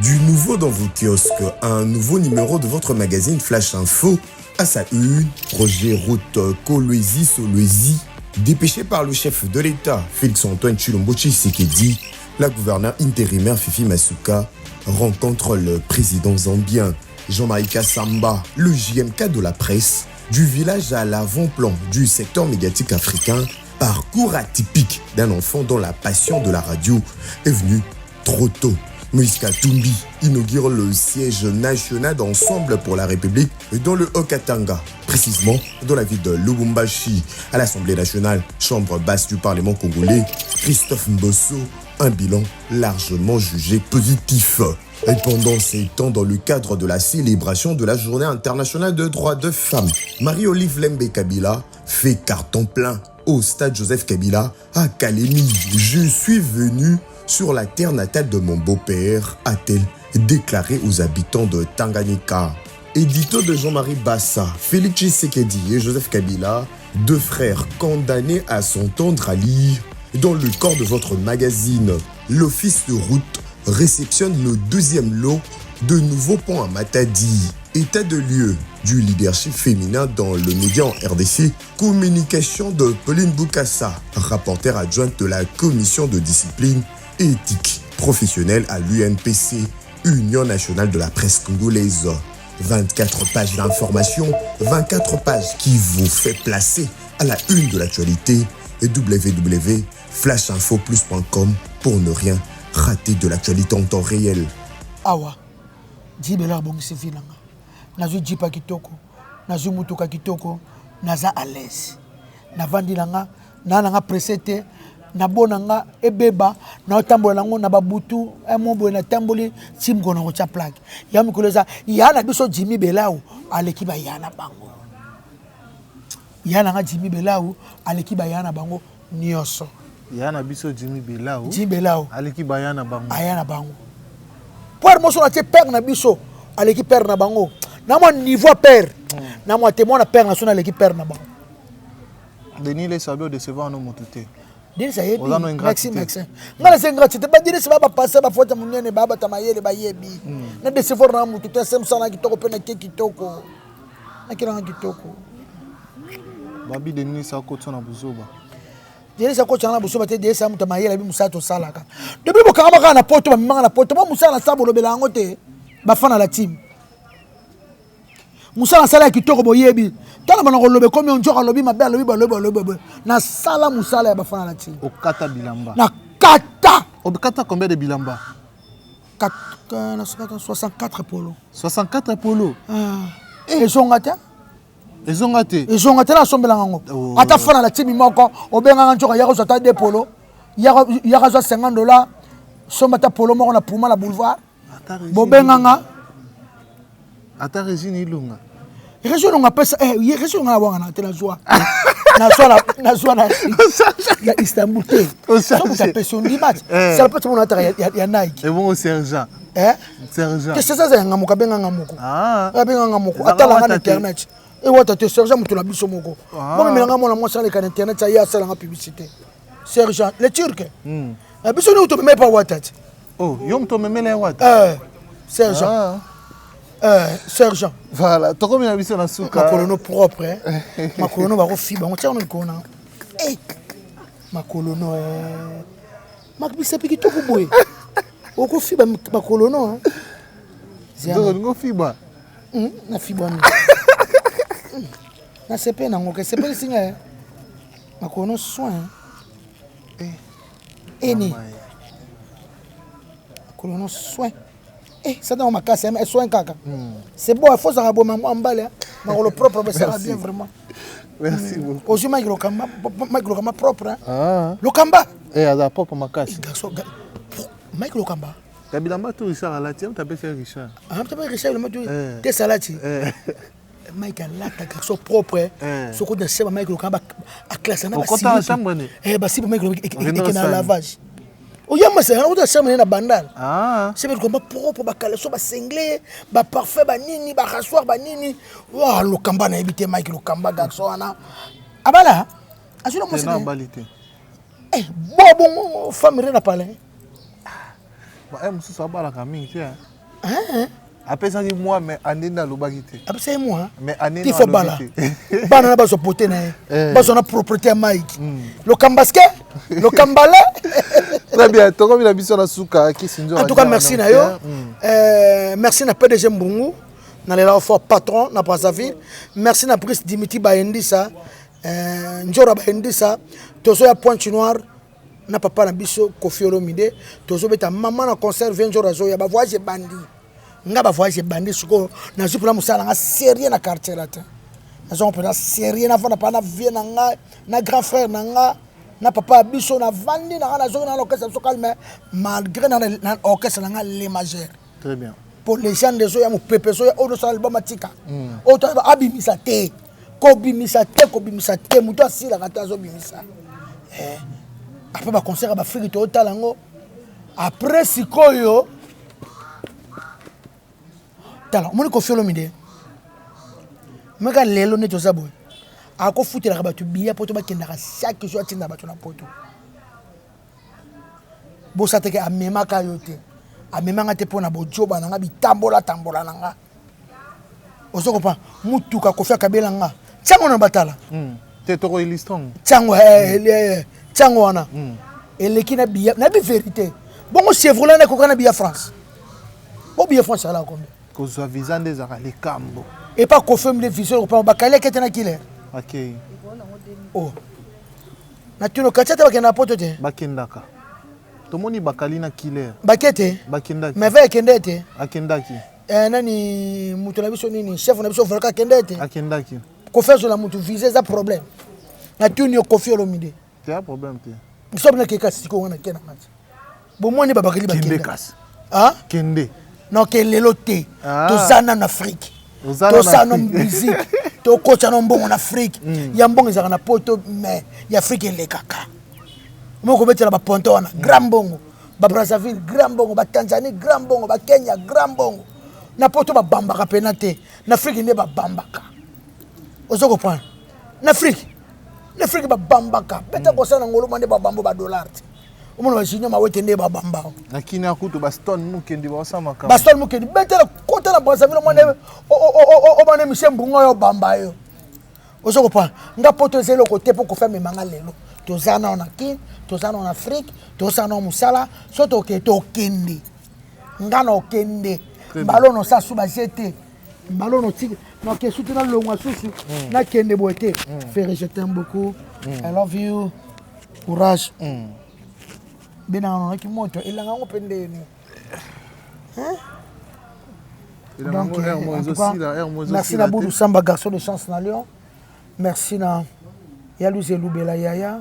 Du nouveau dans vos kiosques, un nouveau numéro de votre magazine Flash Info. À sa une, Roger Route Kolwezi Solwezi, dépêché par le chef de l'État, Félix-Antoine Tshilombo Tshisekedi, la gouverneure intérimaire Fifi Masuka rencontre le président zambien Jean-Marie Kassamba, le JMK de la presse, du village à l'avant-plan du secteur médiatique africain, parcours atypique d'un enfant dont la passion de la radio est venue trop tôt. Moïse Katumbi inaugure le siège national d'Ensemble pour la République dans le Haut-Katanga, précisément dans la ville de Lubumbashi. À l'Assemblée nationale, chambre basse du Parlement congolais, Christophe Mbosso, un bilan largement jugé positif. Et pendant ces temps, dans le cadre de la célébration de la Journée internationale de droits de femmes, Marie-Olive Lembe Kabila fait carton plein au stade Joseph Kabila à Kalemi. Je suis venu sur la terre natale de mon beau-père, a-t-elle déclaré aux habitants de Tanganyika. Édito de Jean-Marie Bassa, Félix Tshisekedi et Joseph Kabila, deux frères condamnés à s'entendre à lire. Dans le corps de votre magazine, l'Office de route réceptionne le deuxième lot de nouveaux ponts à Matadi. État de lieu du leadership féminin dans le média en RDC, communication de Pauline Boukassa, rapporteure adjointe de la commission de discipline et éthique professionnelle à l'UNPC, Union nationale de la presse congolaise. 24 pages d'information, 24 pages qui vous fait placer à la une de l'actualité et www.flashinfoplus.com pour ne rien rater de l'actualité en temps réel. Awa, Djibela Bongsi Filanga, Nazu Djipa Kitoko, Nazu Mutuka Kitoko, Naza à l'aise. Navandi Langa, Nanga Presete, Nabonanga, Ebeba, Natambolango, Nababutu, Emombo, Natamboli, Simgo, Nacha Plaque. Yamkuleza, Yana Biso Jimmy Belau, à l'équipe Yana Bango. Yana Jimmy Belau, à l'équipe Yana Bango, Nyoso. Yana Biso Jimmy Belau. Jimmy Belau. À l'équipe Yana Bango. Ayana Bango. Pour moi, on a été père na biso à l'équipe père na bango. Na mon niveau père. Na moi témoin na père national à l'équipe père na bango. Denis les sables de se voir nos motutés. Denis ça y est. Maxime. Ngala c'est ingratitude. Ba Denis va passer ba faute munene ba bata mayele ba yebi. Na de se voir na motuté sem sana kitoko pe na kitoko. Na kiranga kitoko. Babi Denis ça ko tsona buzoba. Denis ça ko tsona buzoba te Denis ça muta mayele bi musato salaka. Depuis bo kama na poto ba mimanga na poto ba musala sabo lobela ngote. Ba fana la team. Musala sala kitoko boyebi. Tala bana lobe comme on joue lobi mabe lobi. Na sala musala ya ba fana la team. Okata bilamba. Na kata. Okata combien de bilamba? 64 polo. 64 polo. Et zongata? Ezongate la sombela ngo. Ata fana la team moko obenga njoka yako zata de polo. Yaka za $50. Sombata polo moko na Puma la boulevard. Bobenganga. Ata Régine Ilunga. Régine on appelle ça Régine on a wana te la joie. Na joie na Istanbul. Ça vous appelle son dimanche. Ça peut être mon atelier ya Nike. Et bon sergent. Sergent. Qu'est-ce que ça c'est ngamuka benga ngamuko. Benga ngamuko. Ata la internet. Et wata te sergent muto la biso moko. Moi melanga mona moi sur internet ça y a ça la publicité. Sergent les Turcs. Biso nous to même pas wata. Oh, yom to même les wata. Sergent. Sergent. Voilà, tu as combien de na souka? Ma colono propre, hein. Ma colono va refiber. On tient on colono. Eh. Ma colono ma bise piki to ko boy. O ko fiba ma colono, hein. Zero ngo fiba. Na fiba. Na sepe na ngo ke sepe singa. Ma colono soin. Ni. Colono soin. Ça dans ma casse, elle soit un caca. C'est bon, il faut ça rabou m'emballer. Mais le propre, ça va bien vraiment. Merci beaucoup. Aussi, Mike Lokamba propre. Lokamba. Eh, à la propre ma casse. Mike Lokamba. Tu as bien battu Richard à la tienne, tu as fait Richard. Ah, tu as fait Richard, le mot de salati. Mike a là, ta garçon propre. Ce qu'on a fait, Mike Lokamba a classé. On compte en chambre. Bah, si Mike Lokamba est dans le lavage. Oyama c'est on doit s'amener na bandal. C'est le combat propre ba caleçon ba cinglé, ba parfait ba nini, ba rasoir ba nini. Wa le kamba na habité Mike le kamba garçon ana. Abala. Asilo mo c'est non balité. Bon femme rien à parler. Ba musu so bala ka mingi tiens. Après ça dit moi mais anena lo bagité. Après c'est moi. Mais anena il faut bala. Bana na ba so poté na. Ba so na propriété à Mike. Le kambaske, le kambale. Très bien, tu as mis la mission à Souka qui s'injure. En tout cas, merci na yo. Merci na PDG Mbungu, na le fort patron na Brazzaville. Merci na prince Dimitri Bayendisa, Njora Bayendisa, tozo ya Pointe Noire na papa na biso Koffi Olomide tozobeta maman na concert 20 jours azo ya ba voyage bandi nga ba voyage bandi suko na zupula musala nga sérieux na quartier là na zo pena sérieux na fana pa na vie na nga na grand frère na nga na papa biso na vandi na zo na l'orchestre so calme malgré na orchestre na nga les majeurs. Très bien. Pour les gens de Zoya, mon pépé, Zoya, on a album matika. Autant abimisa te, kobimisa te, muto asi la kata zo bimisa. Après ba concert ba friki to talango. Après sikoyo. Tala, mon Koffi Olomide. Meka lelo ne to zabo. Ako futela ka batu biya poto ba kenda ka chaque jour tinda batu na poto. Bo sateke amema ka yote. Amemanga te pona bojoba nanga bitambola nanga ozo kopa mutuka Koffi Kabela nga tsango na batala te toko illustrant tsango tsango wana eleki na bi vérité bongo Chevrolet na kokana bi France bo bi France ala combien ko zo visa des ara les cambo et pas Koffi me vision ko ba kale ketena killer OK oh na tuno kachata bakena poto te bakendaka tomoni bakalina killer bakete bakendaki mais va kendete akendaki nani mutu na biso nini chef na biso volka kendete akendaki Koffi sur la mutu viser ça problème na tunio Koffi Olomide te a problème te biso na keka siko wana kena match bo moni babakeli bakende ah kende non ke lelo te to sana na Afrique to sana musique to kocha no mbongo na Afrique ya mbongo ezaka na poto mais ya Afrique le kaka moko betela ba ponto wana grand bongo ba Brazzaville grand bongo ba Tanzanie grand bongo ba Kenya grand bongo na poto ba bambaka penate na Afrique ne ba bambaka ozoko point na Afrique ba bambaka beta ko sana ngolo mande ba bambo ba dollar omono ba jinyo ma wete ne ba bambao na kina kuto ba stone mukendi ba sama ka ba stone mukendi betela kota na Brazzaville mande o bane Michel Mbunga yo bamba yo ozoko point nga poto ezelo côté pour ko faire memanga lelo tozana en Afrique, tozana en Afrique, tozana en Musala, soto ke to kende. Ngana okende. Ballon no sa suba jete. Ballon no tigre. No ke souti na longwa susu. Na kende boete. Frère, je t'aime beaucoup. I love you. Courage. Bena no ki moto ilanga ngopende ni. Donc, merci na Boudou Samba garçon de chance na Lyon. Merci na Yalouze Loubela Yaya,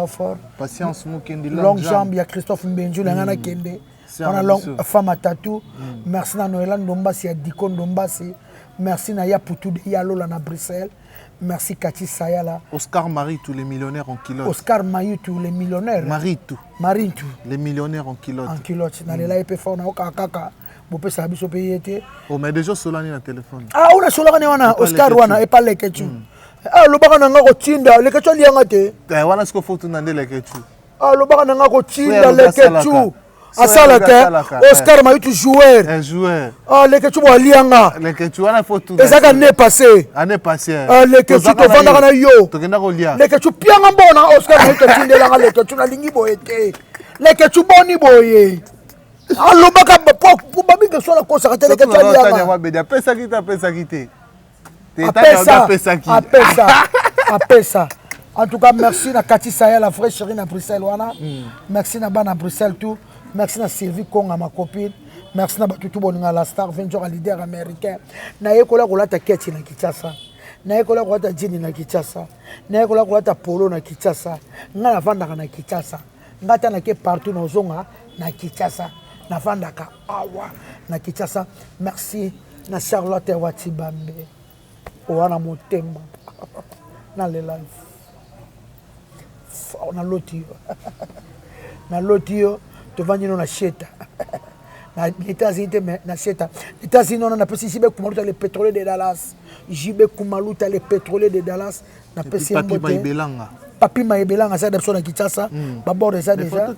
fort. Patience Mukendi Longue jambe, il y a Christophe Mbenjou, Langana Kende. On a longue femme à tatou. Merci na Noëlan Dombasi, à Dikon Dombasi. Merci na Yapoutou de Yalo à Bruxelles. Merci Kati Sayala. Oscar Maritou, les millionnaires en culotte. Oscar Maritou, les millionnaires. Maritou. Les millionnaires en culotte. En culotte. Dans les lives, fort, na Okaka. Bopé Sabiso payé. Oh, mais déjà Solani na téléphone. Ah, on a Solani wana, Oscar wana, et pas les Ketchou. Ah, le baga nanga ko tinda le kechu lianga te wana sko foto nande le kechu ah le baga nanga ko tinda le kechu asala ke Oscar Maritou joueur un joueur ah le kechu bo lianga le kechu wana foto ezaka ne passé ah le kechu to vanda kana yo to kenda ko lia le kechu pianga mbona Oscar Maritou tinda langa le kechu na lingi boyete le kechu boni boye ah le baga po babi ke so la kosa ka tele kechu lianga pesa kite Apesa. En tout cas, merci à Kati Saya, la vraie chérie à Bruxelles. Merci à Ban à Bruxelles tout. Merci à Sylvie Kong, à ma copine. Merci à Batutu Boninga, la star, 20 jours à leader américain. Naye kola kola ta Keti na Kinshasa. Naye kola kola ta Jini na Kinshasa. Naye kola kola ta Polo na Kinshasa. Nga na vanda na Kinshasa. Nga ta na ke partout na zonga na Kinshasa. Na vanda ka awa na Kinshasa. Merci na Charlotte Watibambe. Oana motema na le life na lotio to vanino na sheta na États-Unis na sheta États-Unis on a pesi jibe kumaluta le pétrole de Dallas jibe kumaluta le pétrole de Dallas na pesi papi maibelanga ça d'absona Kinshasa babord ça déjà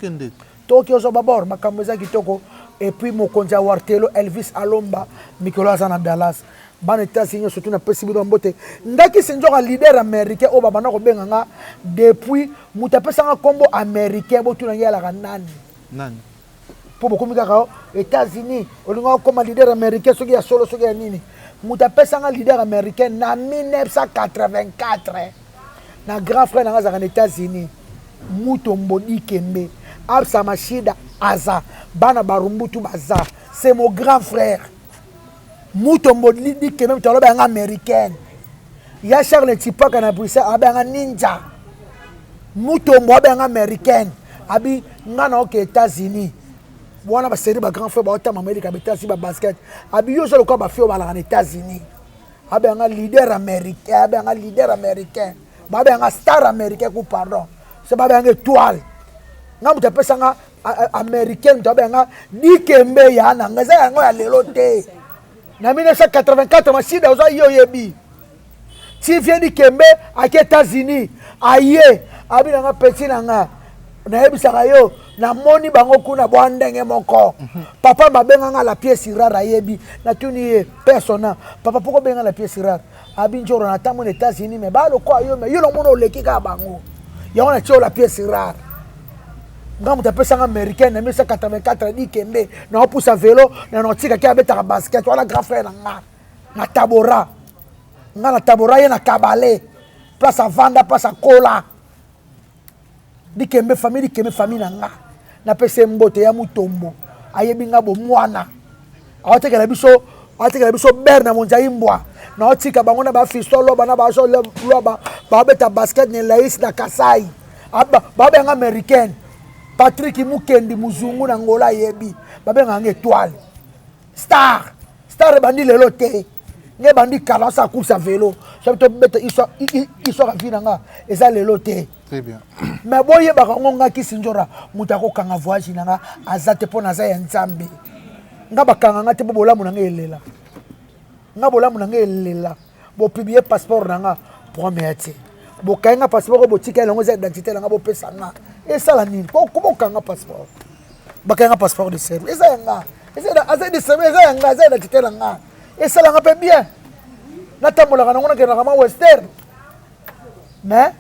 Tokyo so babord makambo za kitoko et puis mokonza wartelo Elvis Alomba Nicolas na Dallas ban États-Unis surtout na possibilité mbote ndaki senjoka leader américain o baba na ko benganga depuis mutapesa nga kombo américain botu na yala kanani nani po bokomi kaka États-Unis olinga comme leader américain soki ya solo soki ya nini mutapesa nga leader américain na 1984 na grand frère nga za États-Unis Mutombo Dikembe Absa Machida Aza Bana Barumbutu Baza c'est mon grand frère Mutombo Dikembe tu as américaine ya Charles Tipaka na Bruxelles abanga ninja Mutombo abanga américaine abi ngana aux États-Unis wana ba série ba grand frère ba otama America ba États-Unis ba basket abi yo so ko ba fio ba na États-Unis abanga leader américain babanga star américain ku pardon c'est babanga étoile ngamu tapesa nga américaine babanga Dikembe ya na ngaza ngo ya lelo te na 1984 machida ozo yo yebi si vient Dikembe à États-Unis aye abina nga petit na nga na yebisaka yo na moni bango kuna bwandenge moko papa mabenga nga la pièce rare yebi na tuni persona papa poko benga la pièce rare abi njoro na tamu aux États-Unis mais ba lo kwa yo mais yo lo mono lekika bango ya ona tio la pièce rare ngamu tapesa nga américaine na 1984 Dikembe na opusa vélo na notika ki abeta basket wala grand frère na tabora nga na tabora ye na kabale place à vanda place à cola Dikembe famille na nga na pese mbote ya Mutombo ayebi nga bo mwana awatekela biso berna monja imbwa na otika bango na ba fisolo bana ba so loba ba beta basket ne Laïs na Kasai ba benga américaine Patrick Mukendi muzungu na ngola yebi ba benga nga étoile star bandi lelo te nge bandi kala sa course à vélo ça to beta iso vina nga eza lelo te. Très bien. Mais boye bakangonga kisinjora mutako kanga voyage nanga azate pona za ya nzambe nga bakanga ngate bo bolamu nanga elela nga bolamu nanga elela bo publier passeport nanga premier te bo kanga passeport bo tika longo za identité nanga bo pesa nga esala nini ko kanga passeport bakanga passeport de service eza nga eza de service eza nga za identité nanga esala nga pe bien natambola kana ngona ke na western mais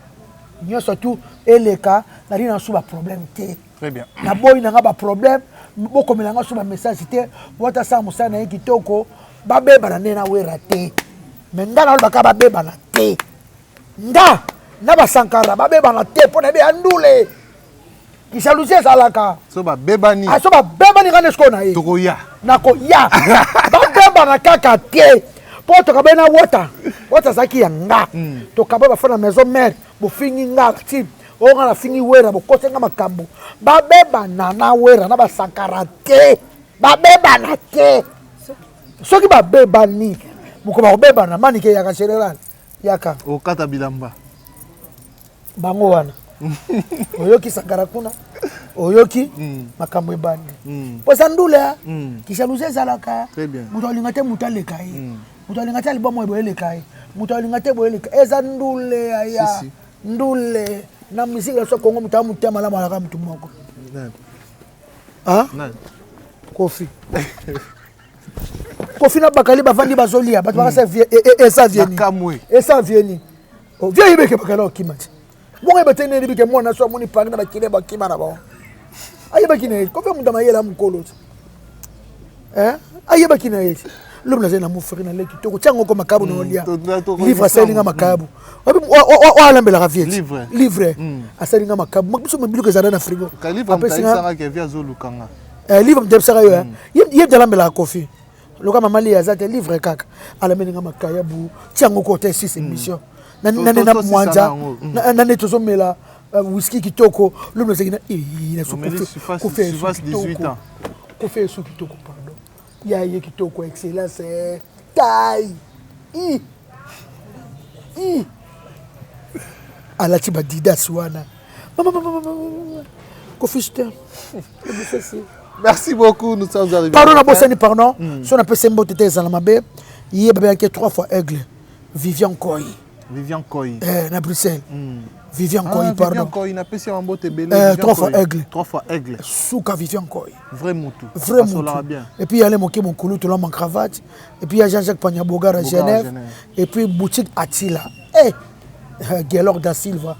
nous surtout et les cas n'a rien sur problème té. Très bien. Na boy n'a pas problème beaucoup melanga sur message té wata sa musa na kitoko ba beba na nena we raté mais ngana ba ka ba beba na té nda na ba sankara ba beba na té pona be andule kisaluze salaka so ba beba ni so ba beba ni kana sko na ye toko ya nako ya ba beba na kaka té po to ka bena wata zaki ya nga to ka ba fa na maison mère bo fingi nga ti o nga na fingi wera bo kote nga makambo ba beba na wera na ba sakarate ba beba na te soki ba beba ni muko ba beba na mani ke ya ka general yaka o kata bilamba bango wana oyoki sakara kuna oyoki makambo ebani posa ndule kisha luze zalaka muto lingate mutaleka yi muto lingate libomo eboeleka yi muto lingate boeleka eza ndule aya ndule na muziki la so Kongo mutama la malaka mtu moko Kofi na bakali bavandi bazolia bato bakasa esa vieni o via ibeke bakala okimati bonga betene libike mwana so moni pari na bakile bakima na ba ayebaki na ko fe mutama yela mukolo ayebaki na yesi lumna zena mufri na leki toko tsango ko makabu no lia livre selinga makabu alambela ka vieti livre aselinga makabu makuso mabiluka zana na frigo apesi nga ke via zolukanga livre mdebsaka yo ye dalambela kofi loka mamali azate livre kaka alamenga makaya bu tsango ko te 6 émission na mwanja na netozomela whisky kitoko lumna zekina ina ko fait 18 ans ko fait sou kitoko pardon ya ye kitoko excellence tai alati badidas wana Kofister. Merci beaucoup, nous sommes arrivés. Pardon, pardon. Si on appelle Sembo Tété Zalamabé, il y a 3 fois aigle. Vivian Koy. Vivian Koy. Na Bruxelles. Vivian Koy, pardon. Vivian Koy, il a passé un beau tébélé. 3 fois aigle. 3 fois aigle. Souka Vivian Koy. Vrai moutou. Vrai moutou. Et puis il y a les moquets mon coulou, tout le monde en cravate. Et puis il y a Jean-Jacques Pagnabogar à Genève. Et puis boutique Attila. Gaylord da Silva.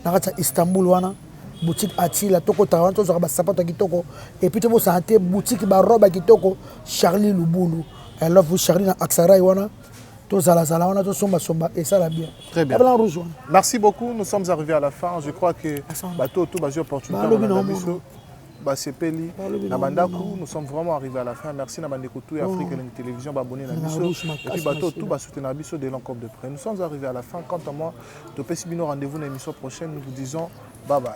Narata Istanbul wana. Boutique Attila toko taranto zo ba sapato kitoko. Et puis tu santé boutique ba robe kitoko Charlie Lubulu. I love you Charlie na Aksaray wana. tozalazala wana tosomba et ça la bien. Très bien. Rouge. Merci beaucoup, nous sommes arrivés à la fin. Je crois que bateau tout basé opportunité nous sommes vraiment arrivés à la fin. Merci à Bandekoutou et Afrique Télévision abonné à Bisso et puis bateau tout bas soutenir Bisso de l'encore de près. Nous sommes arrivés à la fin. Quant à moi, de Pessibino rendez-vous dans l'émission prochaine. Nous vous disons bye bye.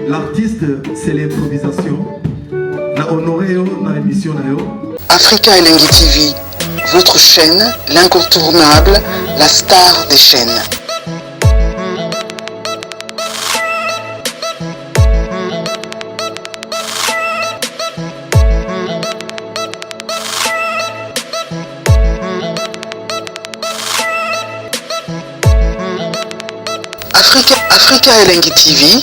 L'artiste, c'est l'improvisation. Na honoré dans l'émission. Africa Elengi TV, votre chaîne, l'incontournable, la star des chaînes. Africa Elengi TV,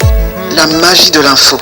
la magie de l'info.